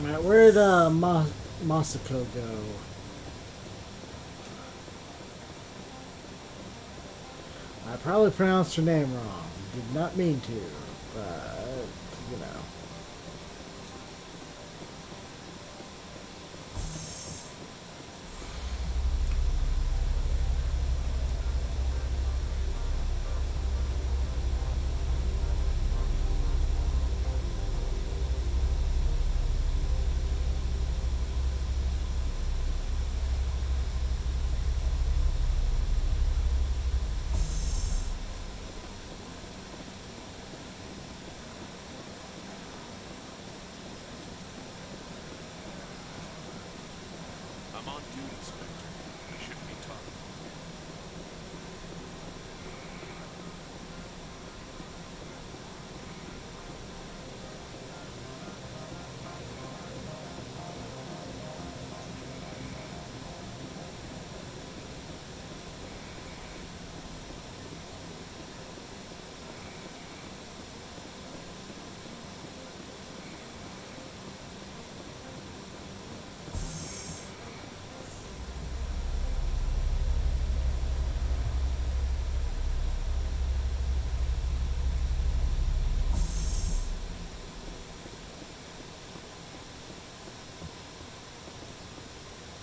Alright, where'd Masako go? I probably pronounced her name wrong. Did not mean to, but, you know. I'm on duty, Spectre. I shouldn't be talking.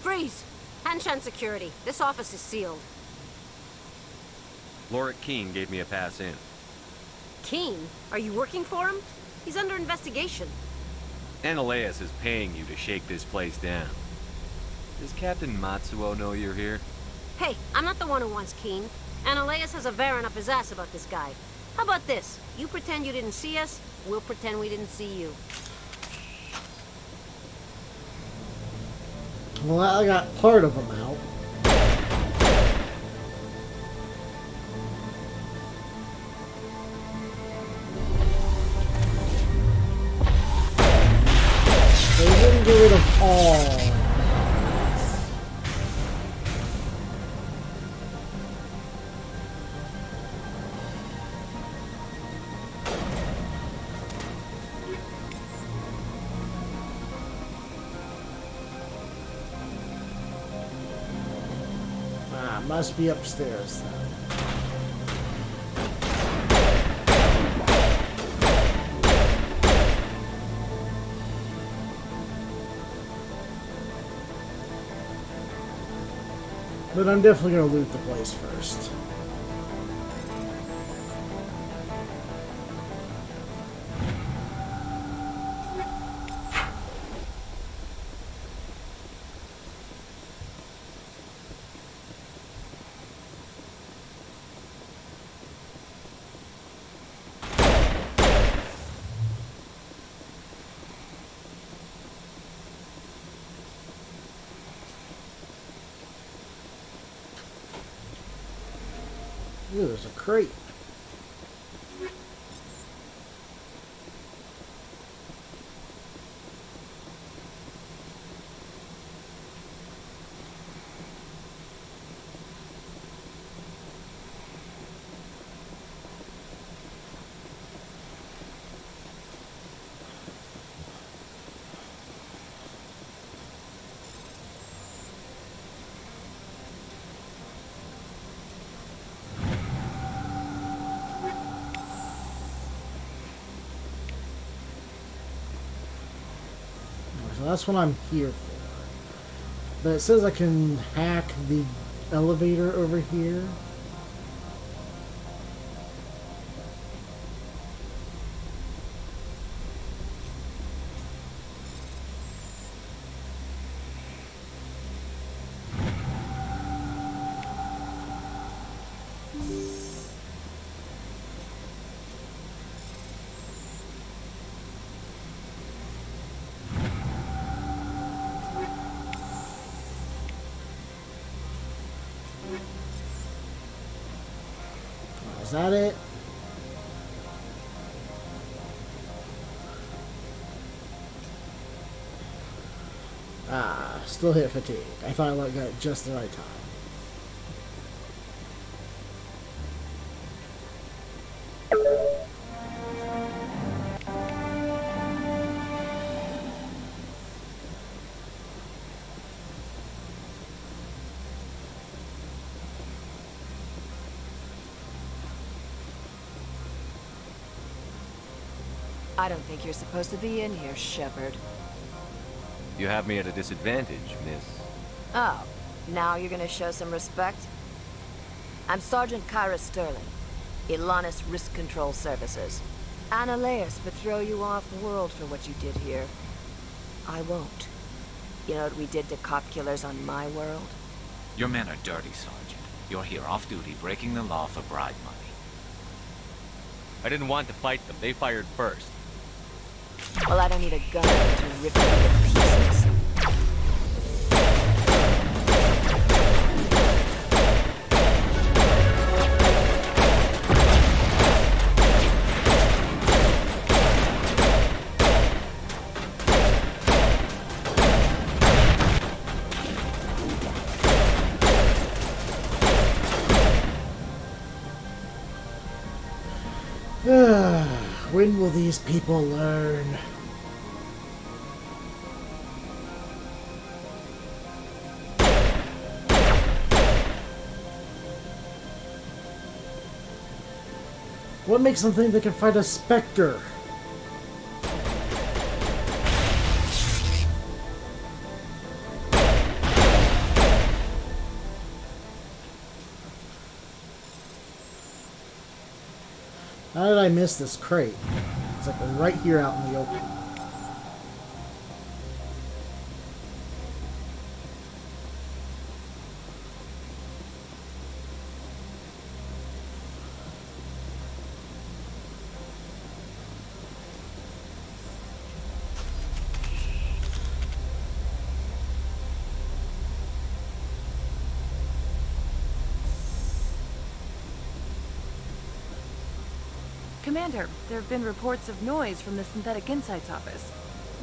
Freeze! Hanshan security. This office is sealed. Lorik Keene gave me a pass in. Keene? Are you working for him? He's under investigation. Ananias is paying you to shake this place down. Does Captain Matsuo know you're here? Hey, I'm not the one who wants Keene. Ananias has a Varan up his ass about this guy. How about this? You pretend you didn't see us, we'll pretend we didn't see you. Well, I got part of them out. They didn't get rid of all. Must be upstairs then. But I'm definitely gonna loot the place first. Ooh, there's a crate. So that's what I'm here for. But it says I can hack the elevator over here. Is that it? Ah, still hit fatigue. I thought I let go at just the right time. I don't think you're supposed to be in here, Shepard. You have me at a disadvantage, miss. Oh, now you're gonna show some respect? I'm Sergeant Kyra Sterling, Ilanis Risk Control Services. Annaleus would throw you off-world for what you did here. I won't. You know what we did to cop killers on my world? Your men are dirty, Sergeant. You're here off-duty, breaking the law for bribe money. I didn't want to fight them. They fired first. Well, I don't need a gun to rip you to pieces. When will these people learn? What makes them think they can fight a Spectre? How did I miss this crate? It's like right here out in the open. Commander, there have been reports of noise from the Synthetic Insights office.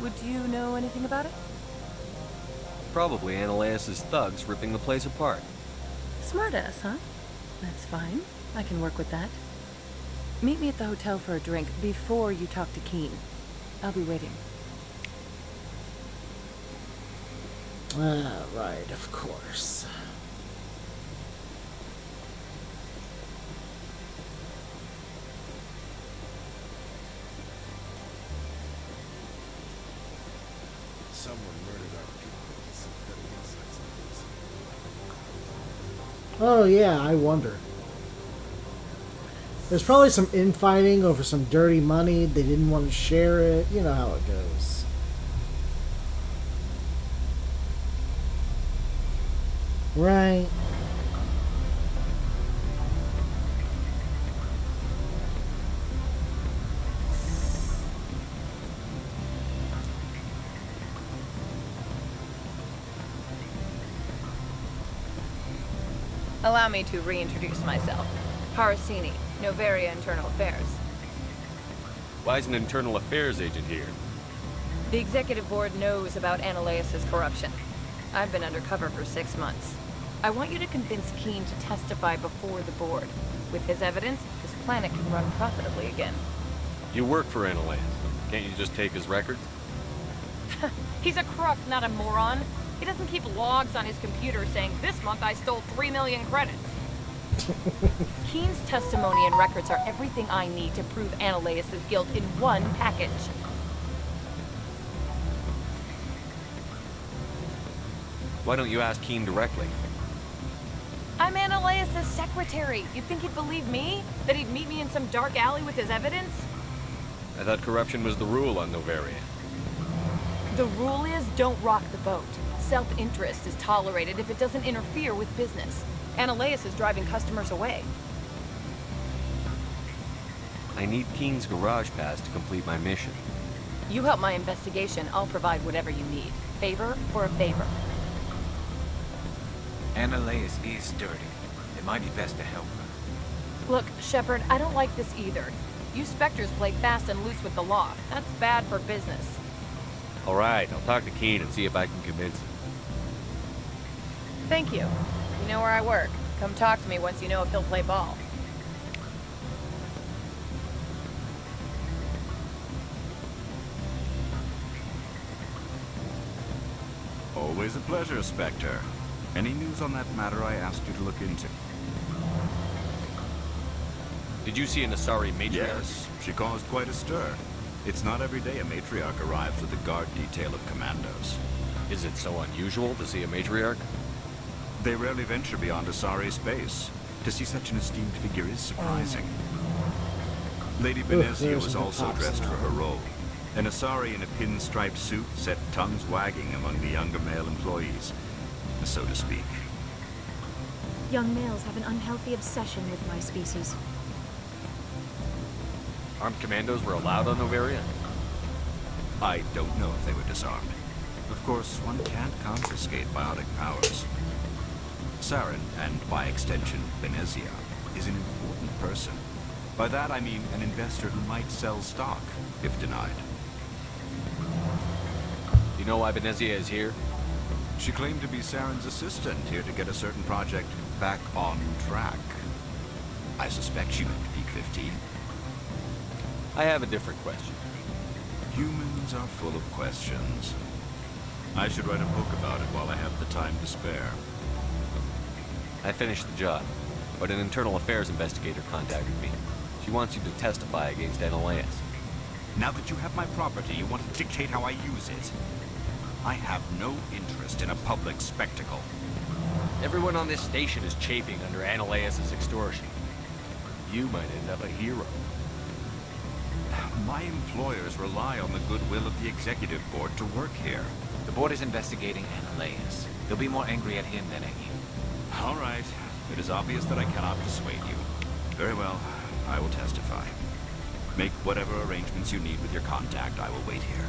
Would you know anything about it? Probably Annaleus' thugs ripping the place apart. Smartass, huh? That's fine. I can work with that. Meet me at the hotel for a drink before you talk to Keen. I'll be waiting. Right, of course. Someone murdered our people in the Synthetic Insights office. Oh yeah, I wonder. There's probably some infighting over some dirty money. They didn't want to share it. You know how it goes. Right. Allow me to reintroduce myself. Harasini, Novaria Internal Affairs. Why is an internal affairs agent here? The executive board knows about Annaleus' corruption. I've been undercover for 6 months. I want you to convince Keen to testify before the board. With his evidence, this planet can run profitably again. You work for Annaleus. Can't you just take his records? He's a crook, not a moron. He doesn't keep logs on his computer saying, this month I stole 3 million credits. Keen's testimony and records are everything I need to prove Annaleus' guilt in one package. Why don't you ask Keen directly? I'm Annaleus' secretary. You'd think he'd believe me? That he'd meet me in some dark alley with his evidence? I thought corruption was the rule on Novaria. The rule is, don't rock the boat. Self-interest is tolerated if it doesn't interfere with business. Annaleus is driving customers away. I need Keen's garage pass to complete my mission. You help my investigation, I'll provide whatever you need. Favor for a favor. Annaleus is dirty. It might be best to help her. Look, Shepard, I don't like this either. You Spectres play fast and loose with the law. That's bad for business. All right, I'll talk to Keen and see if I can convince him. Thank you. You know where I work. Come talk to me once you know if he'll play ball. Always a pleasure, Spectre. Any news on that matter I asked you to look into? Did you see an Asari matriarch? Yes, she caused quite a stir. It's not every day a matriarch arrives with a guard detail of commandos. Is it so unusual to see a matriarch? They rarely venture beyond Asari space. To see such an esteemed figure is surprising. Lady Benezia was also dressed for her role. An Asari in a pinstriped suit set tongues wagging among the younger male employees, so to speak. Young males have an unhealthy obsession with my species. Armed commandos were allowed on Noveria? I don't know if they were disarmed. Of course, one can't confiscate biotic powers. Saren, and by extension, Benezia, is an important person. By that I mean an investor who might sell stock, if denied. You know why Benezia is here? She claimed to be Saren's assistant, here to get a certain project back on track. I suspect she meant Peak 15. I have a different question. Humans are full of questions. I should write a book about it while I have the time to spare. I finished the job, but an internal affairs investigator contacted me. She wants you to testify against Analeas. Now that you have my property, you want to dictate how I use it. I have no interest in a public spectacle. Everyone on this station is chafing under Analeas' extortion. You might end up a hero. My employers rely on the goodwill of the executive board to work here. The board is investigating Analeas. They'll be more angry at him than at you. All right. It is obvious that I cannot dissuade you. Very well. I will testify. Make whatever arrangements you need with your contact. I will wait here.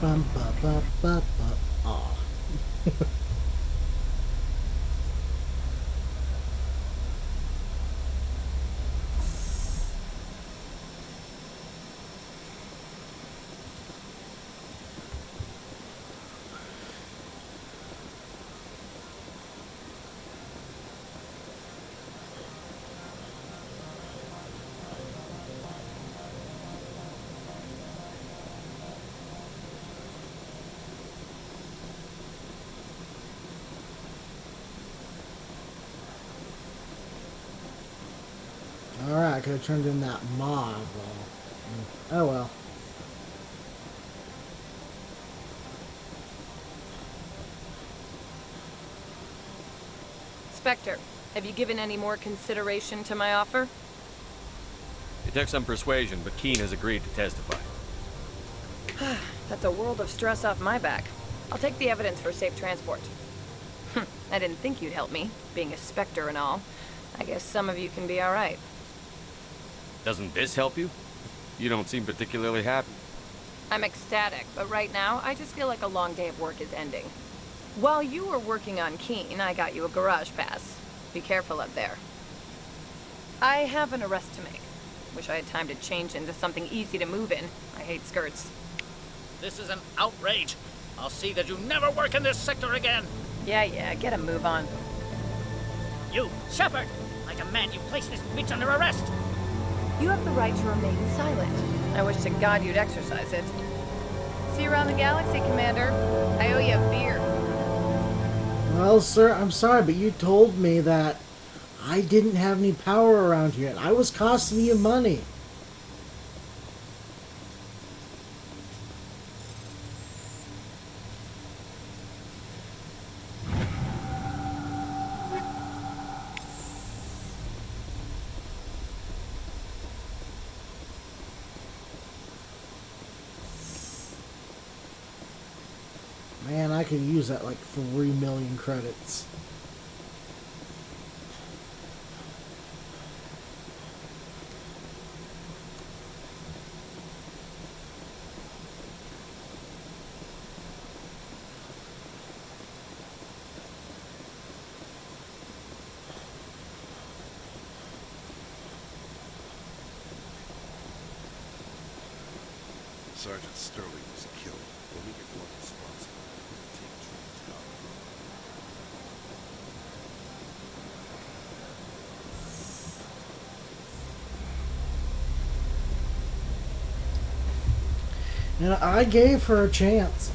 Bum ba ba ba ba. Aw. Alright, I could have turned in that mod. Oh well. Spectre, have you given any more consideration to my offer? It took some persuasion, but Keen has agreed to testify. That's a world of stress off my back. I'll take the evidence for safe transport. I didn't think you'd help me, being a Spectre and all. I guess some of you can be alright. Doesn't this help you? You don't seem particularly happy. I'm ecstatic, but right now, I just feel like a long day of work is ending. While you were working on Keen, I got you a garage pass. Be careful up there. I have an arrest to make. Wish I had time to change into something easy to move in. I hate skirts. This is an outrage. I'll see that you never work in this sector again. Yeah, get a move on. You, Shepard! Like a man, you place this bitch under arrest! You have the right to remain silent. I wish to God you'd exercise it. See you around the galaxy, Commander. I owe you a beer. Well, sir, I'm sorry, but you told me that I didn't have any power around here, and I was costing you money. Man, I could use that like 3 million credits. Sergeant Sterling was killed. We'll need the one responsible. Take charge now. And I gave her a chance.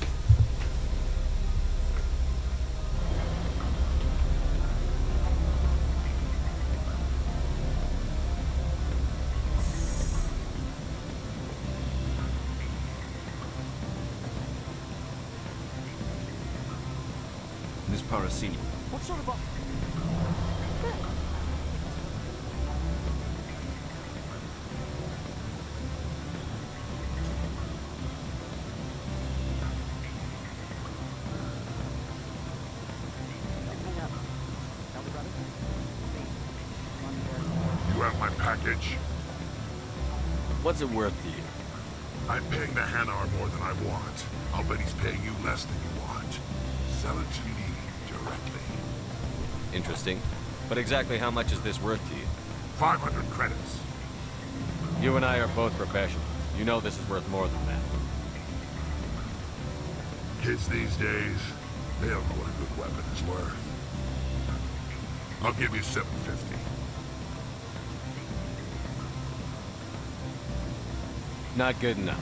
Miss Parasini. What sort of offer? You have my package? What's it worth to you? I'm paying the Hanar more than I want. I'll bet he's paying you less than you want. Sell it to me directly. Interesting. But exactly how much is this worth to you? 500 credits. You and I are both professionals. You know this is worth more than that. Kids these days, they don't know what a good weapon is worth. I'll give you 750. Not good enough.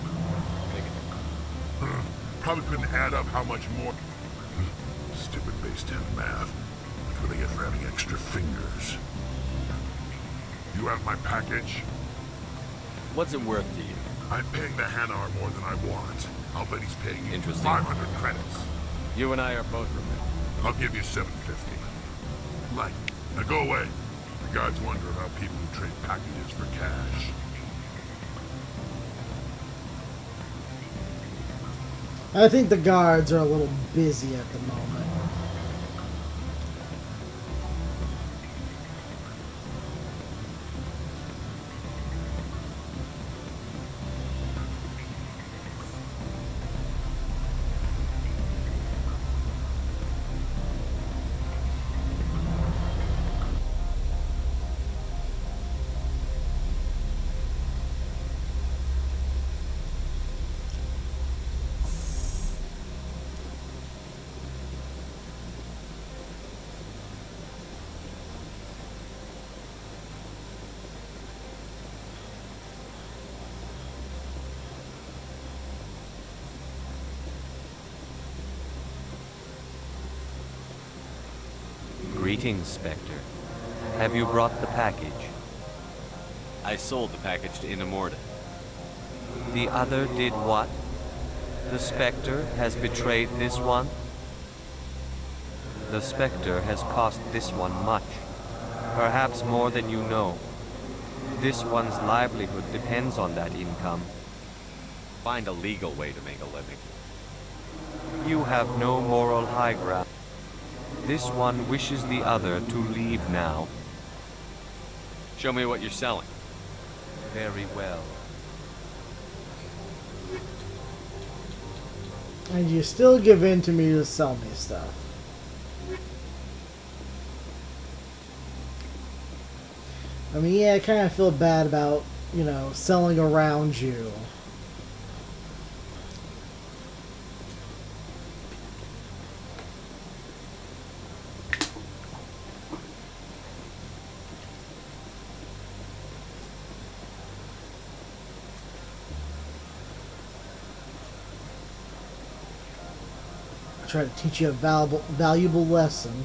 Probably couldn't add up how much more. Stupid base 10 math. That's what they get for having extra fingers. You have my package? What's it worth to you? I'm paying the Hanar more than I want. I'll bet he's paying you Interesting. 500 credits. You and I are both professionals. I'll give you 750. Like, now go away. The guards wonder about people who trade packages for cash. I think the guards are a little busy at the moment. Greetings, Spectre. Have you brought the package? I sold the package to Inamorta. The other did what? The Spectre has betrayed this one? The Spectre has cost this one much. Perhaps more than you know. This one's livelihood depends on that income. Find a legal way to make a living. You have no moral high ground. This one wishes the other to leave now. Show me what you're selling. Very well. And you still give in to me to sell me stuff. I mean, yeah, I kind of feel bad about, you know, selling around you. Try to teach you a valuable lesson.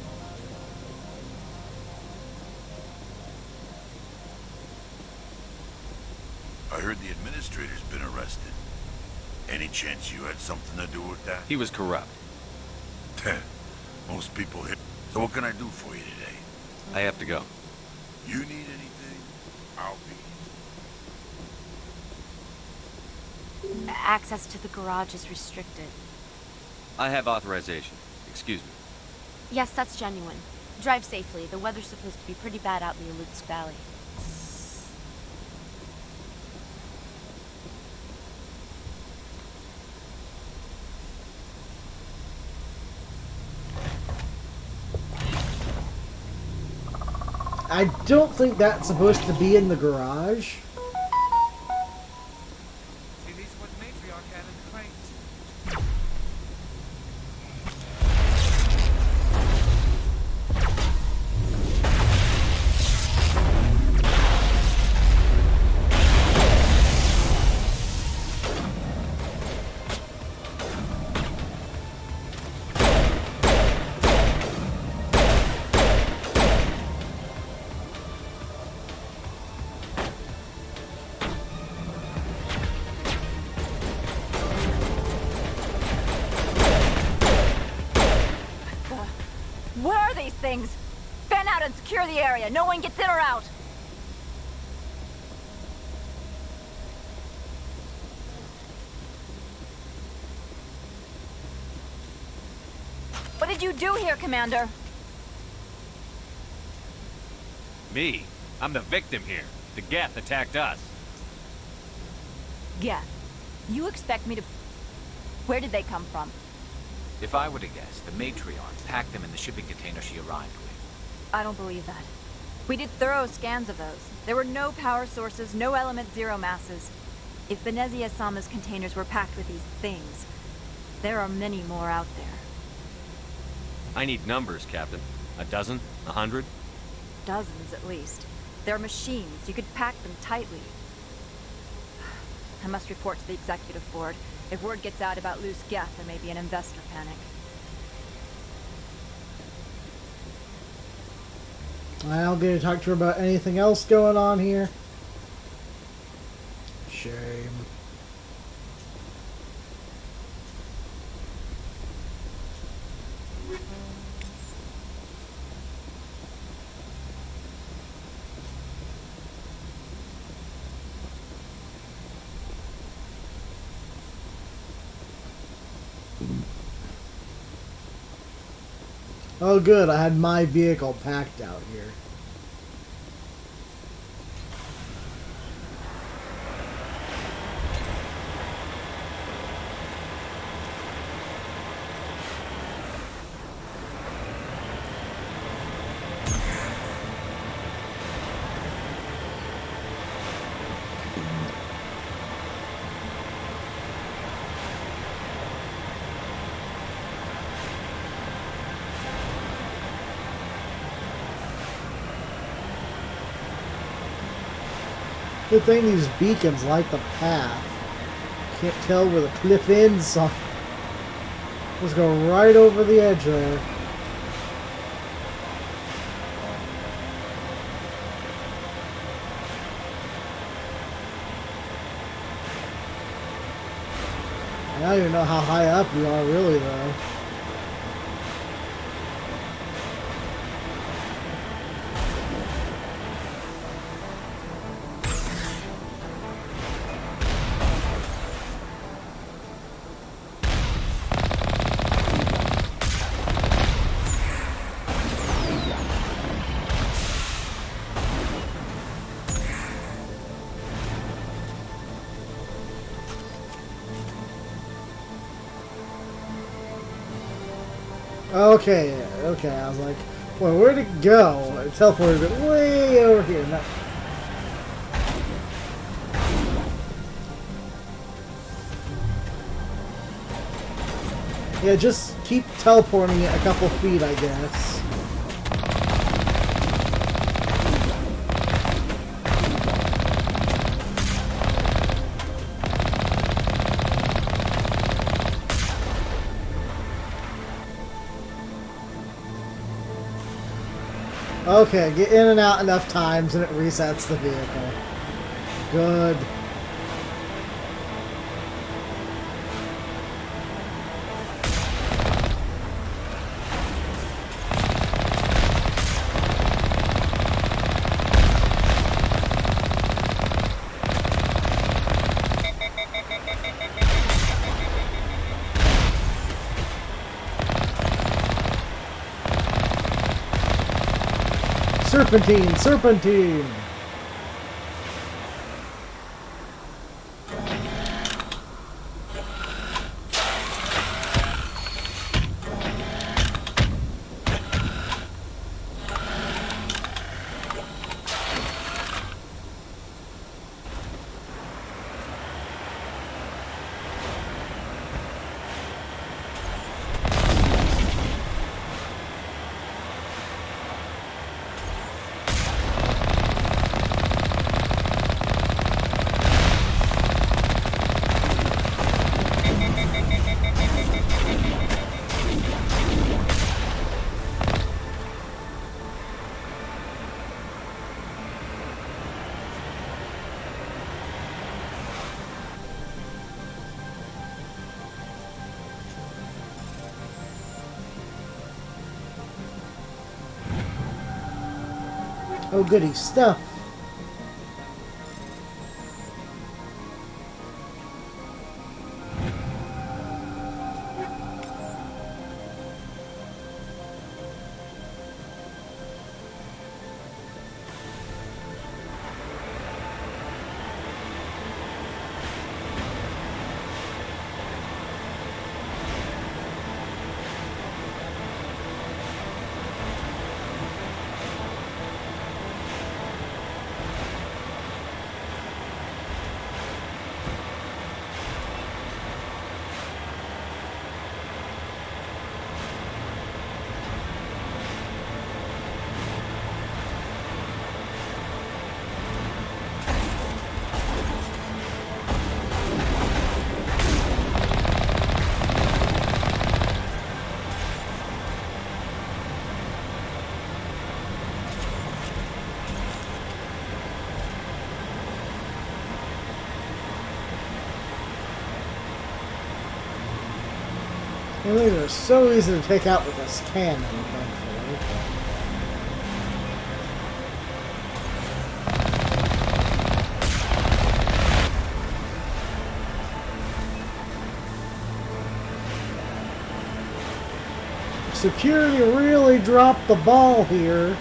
I heard the administrator's been arrested. Any chance you had something to do with that? He was corrupt. Most people hit. So what can I do for you today? I have to go. You need anything? I'll be. Access to the garage is restricted. I have authorization. Excuse me. Yes, that's genuine. Drive safely. The weather's supposed to be pretty bad out in the Alux Valley. I don't think that's supposed to be in the garage. things. Fan out and secure the area. No one gets in or out. What did you do here, Commander? Me? I'm the victim here. The Geth attacked us. Geth. You expect me to... Where did they come from? If I were to guess, the matriarch packed them in the shipping container she arrived with. I don't believe that. We did thorough scans of those. There were no power sources, no element zero masses. If Benezia Sama's containers were packed with these things, there are many more out there. I need numbers, Captain. A dozen? 100? Dozens, at least. They're machines. You could pack them tightly. I must report to the executive board. If word gets out about loose Geth, there may be an investor panic. I don't get to talk to her about anything else going on here. Shame. Oh good, I had my vehicle packed out here. Good thing these beacons light the path. Can't tell where the cliff ends, so just go right over the edge there. I don't even know how high up we are really though. Okay, I was like, boy, where'd it go? It teleported it way over here. No. Yeah, just keep teleporting it a couple feet, I guess. Okay, get in and out enough times and it resets the vehicle. Good. Serpentine! Serpentine! Oh, goody stuff. Well, these are so easy to take out with this cannon, thankfully. Security really dropped the ball here.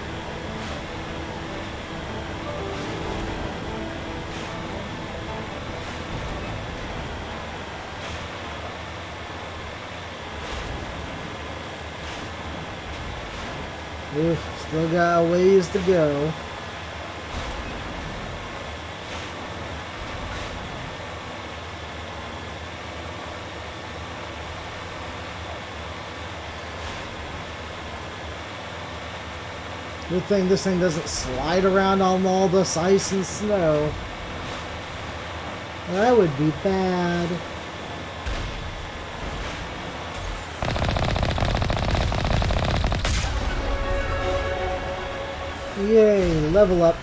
Oof, still got a ways to go. Good thing this thing doesn't slide around on all this ice and snow. That would be bad. Yay, level up.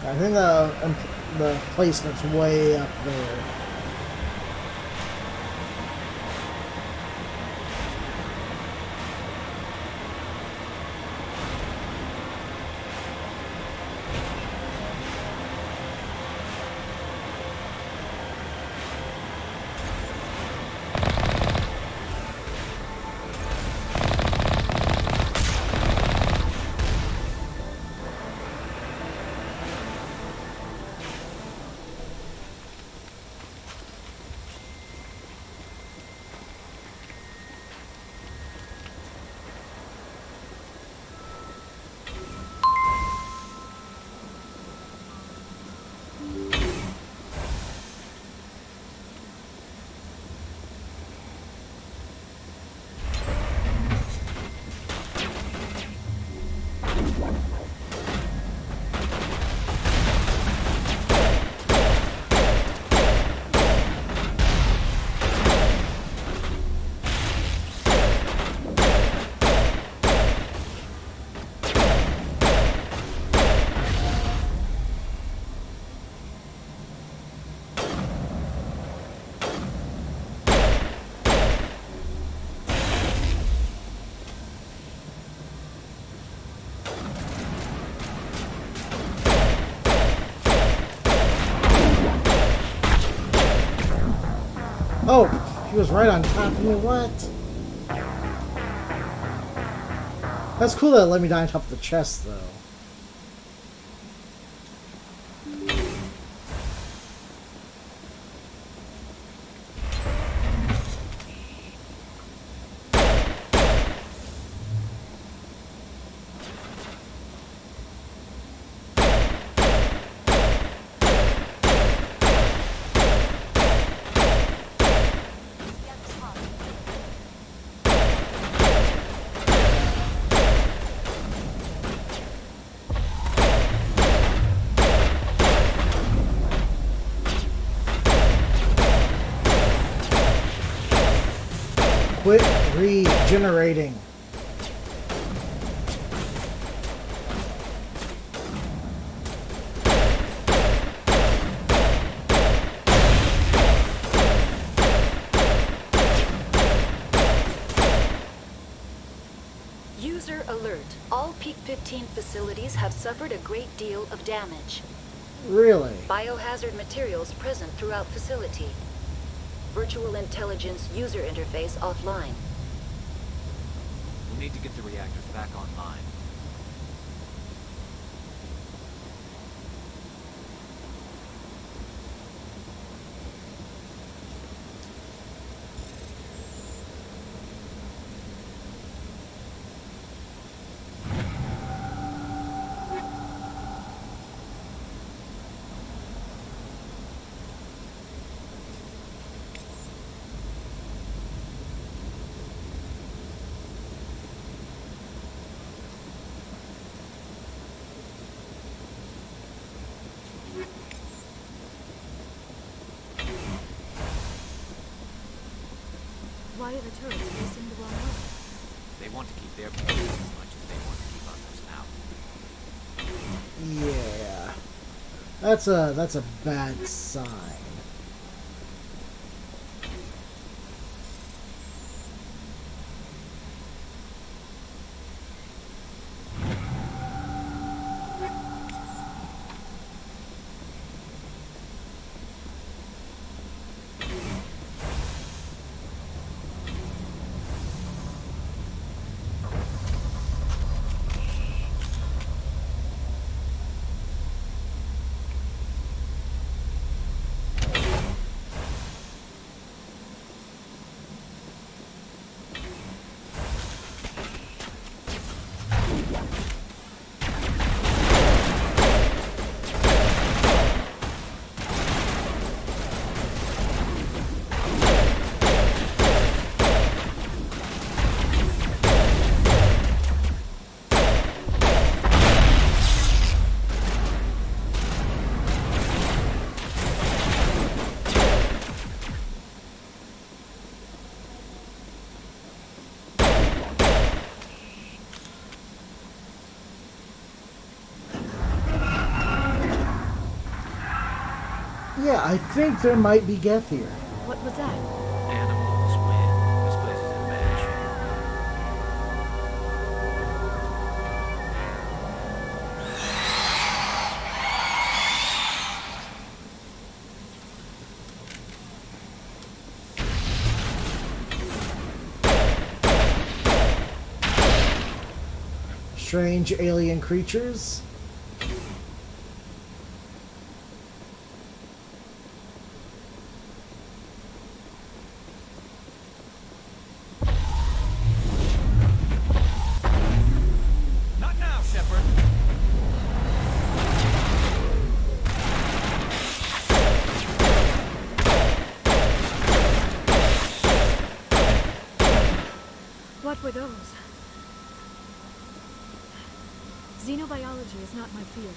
I think the placement's way up there. Oh, he was right on top of me. What? That's cool that it let me die on top of the chest, though. Quit regenerating. User alert. All Peak 15 facilities have suffered a great deal of damage. Really? Biohazard materials present throughout facility. Virtual intelligence user interface offline. We'll need to get the reactors back online. Why are the turrets facing the wrong way? They want to keep their people as much as they want to keep others out. Yeah. That's a bad sign. Yeah, I think there might be Geth here. What was that? Animals win. This place is in bad shape. Strange alien creatures. What were those? Xenobiology is not my field.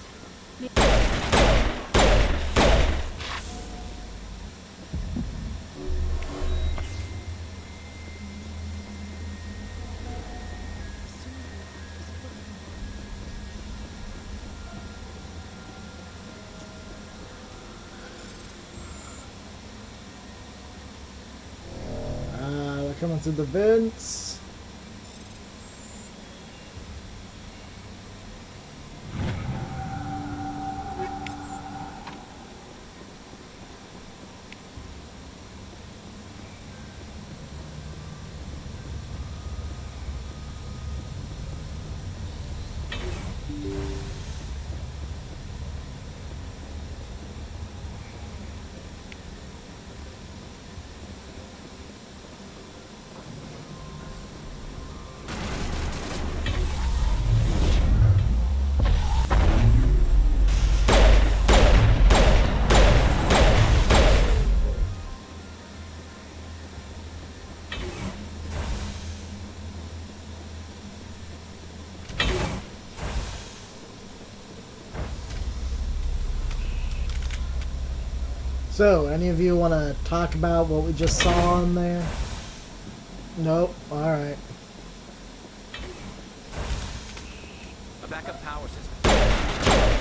They're coming through the vents. So, any of you want to talk about what we just saw in there? Nope. Alright. A backup power system.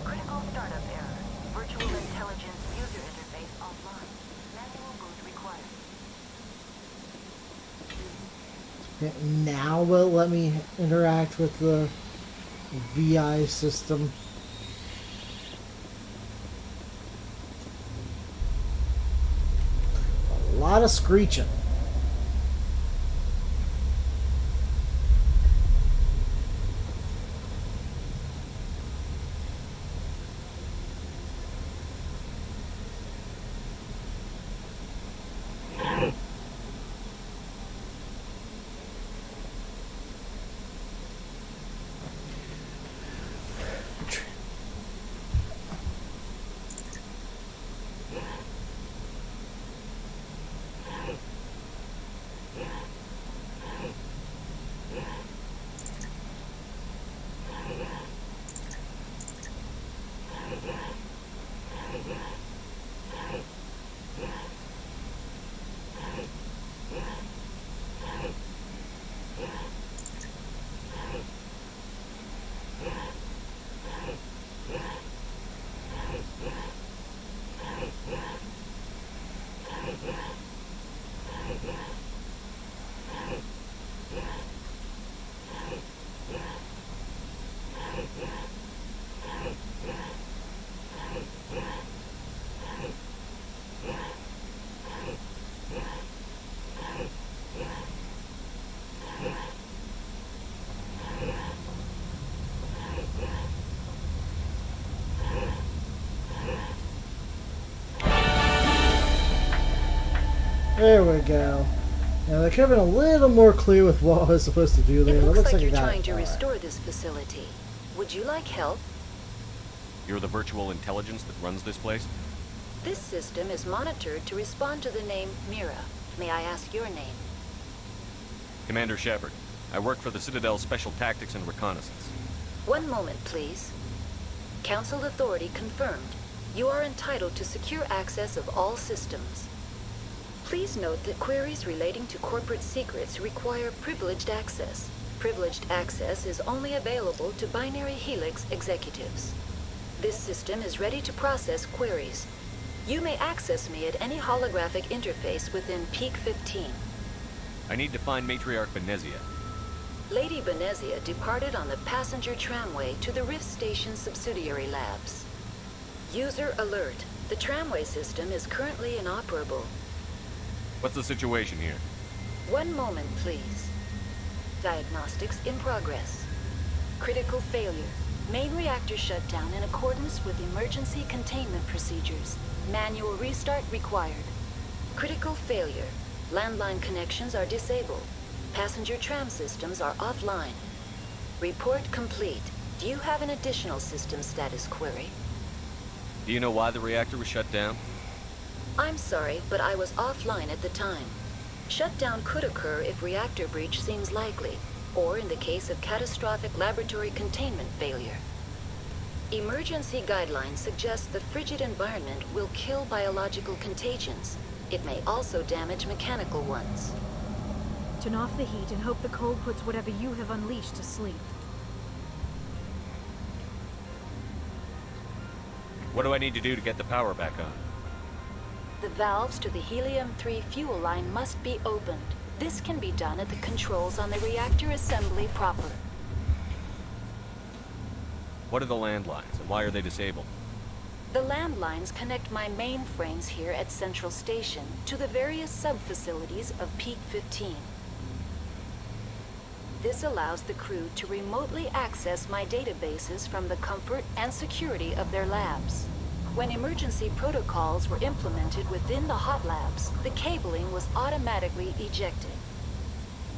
Critical startup error. Virtual intelligence user interface offline. Manual boot required. Now will it let me interact with the VI system? A lot of screeching. There we go. Now they could have been a little more clear with what I was supposed to do there. It looks like I you're got trying it. to All right. restore this facility. Would you like help? You're the virtual intelligence that runs this place? This system is monitored to respond to the name Mira. May I ask your name? Commander Shepard. I work for the Citadel's Special Tactics and Reconnaissance. One moment, please. Council authority confirmed. You are entitled to secure access of all systems. Please note that queries relating to corporate secrets require privileged access. Privileged access is only available to Binary Helix executives. This system is ready to process queries. You may access me at any holographic interface within Peak 15. I need to find Matriarch Benezia. Lady Benezia departed on the passenger tramway to the Rift Station subsidiary labs. User alert. The tramway system is currently inoperable. What's the situation here? One moment, please. Diagnostics in progress. Critical failure. Main reactor shut down in accordance with emergency containment procedures. Manual restart required. Critical failure. Landline connections are disabled. Passenger tram systems are offline. Report complete. Do you have an additional system status query? Do you know why the reactor was shut down? I'm sorry, but I was offline at the time. Shutdown could occur if reactor breach seems likely, or in the case of catastrophic laboratory containment failure. Emergency guidelines suggest the frigid environment will kill biological contagions. It may also damage mechanical ones. Turn off the heat and hope the cold puts whatever you have unleashed to sleep. What do I need to do to get the power back on? The valves to the helium-3 fuel line must be opened. This can be done at the controls on the reactor assembly proper. What are the landlines, and why are they disabled? The landlines connect my mainframes here at Central Station to the various sub-facilities of Peak 15. This allows the crew to remotely access my databases from the comfort and security of their labs. When emergency protocols were implemented within the hot labs, the cabling was automatically ejected.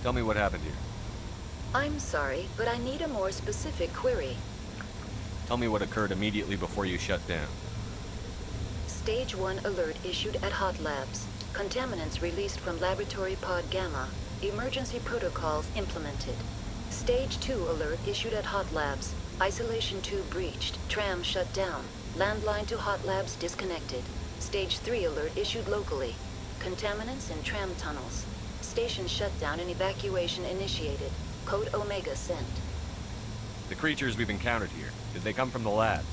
Tell me what happened here. I'm sorry, but I need a more specific query. Tell me what occurred immediately before you shut down. Stage 1 alert issued at hot labs. Contaminants released from laboratory pod Gamma. Emergency protocols implemented. Stage 2 alert issued at hot labs. Isolation tube breached. Tram shut down. Landline to hot labs disconnected. Stage 3 alert issued locally. Contaminants in tram tunnels. Station shutdown and evacuation initiated. Code Omega sent. The creatures we've encountered here, did they come from the labs?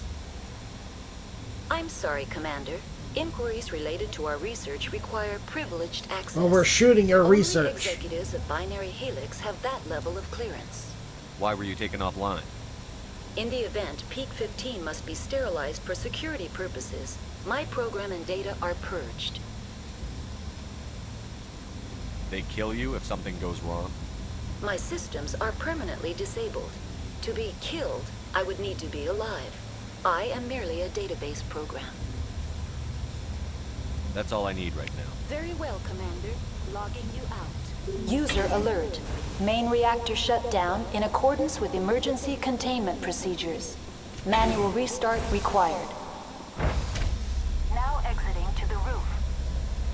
I'm sorry, Commander. Inquiries related to our research require privileged access. Well, we're shooting your Only research. executives of Binary Helix have that level of clearance. Why were you taken offline? In the event, Peak 15 must be sterilized for security purposes. My program and data are purged. They kill you if something goes wrong? My systems are permanently disabled. To be killed, I would need to be alive. I am merely a database program. That's all I need right now. Very well, Commander. Logging you out. User alert. Main reactor shut down in accordance with emergency containment procedures. Manual restart required. Now exiting to the roof.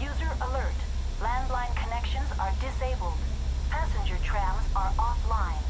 User alert. Landline connections are disabled. Passenger trams are offline.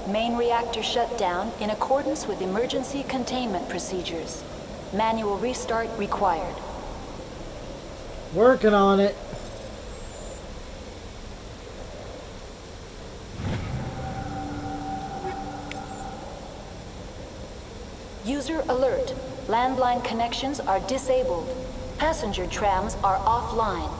Main reactor shut down in accordance with emergency containment procedures. Manual restart required. Working on it. User alert. Landline connections are disabled. Passenger trams are offline.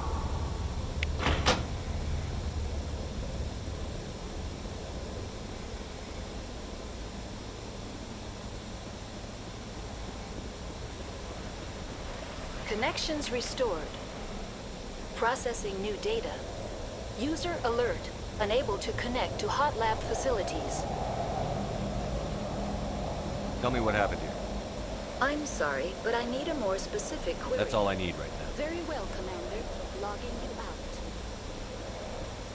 Connections restored. Processing new data. User alert. Unable to connect to hot lab facilities. Tell me what happened here. I'm sorry, but I need a more specific query. That's all I need right now. Very well, Commander. Logging you out.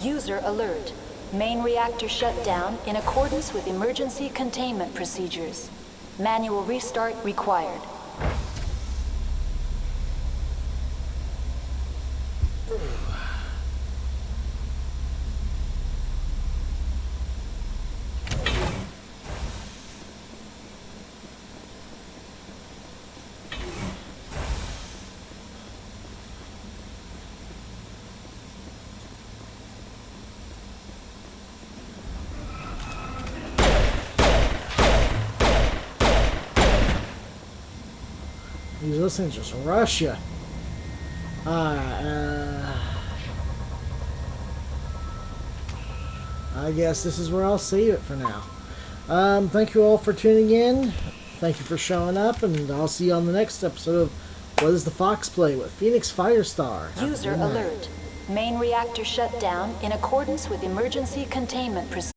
User alert. Main reactor shut down in accordance with emergency containment procedures. Manual restart required. These things just rush you. I guess this is where I'll save it for now. Thank you all for tuning in. Thank you for showing up, and I'll see you on the next episode of What Does the Fox Play with Phoenix Firestar. User alert. Main reactor shut down in accordance with emergency containment procedures.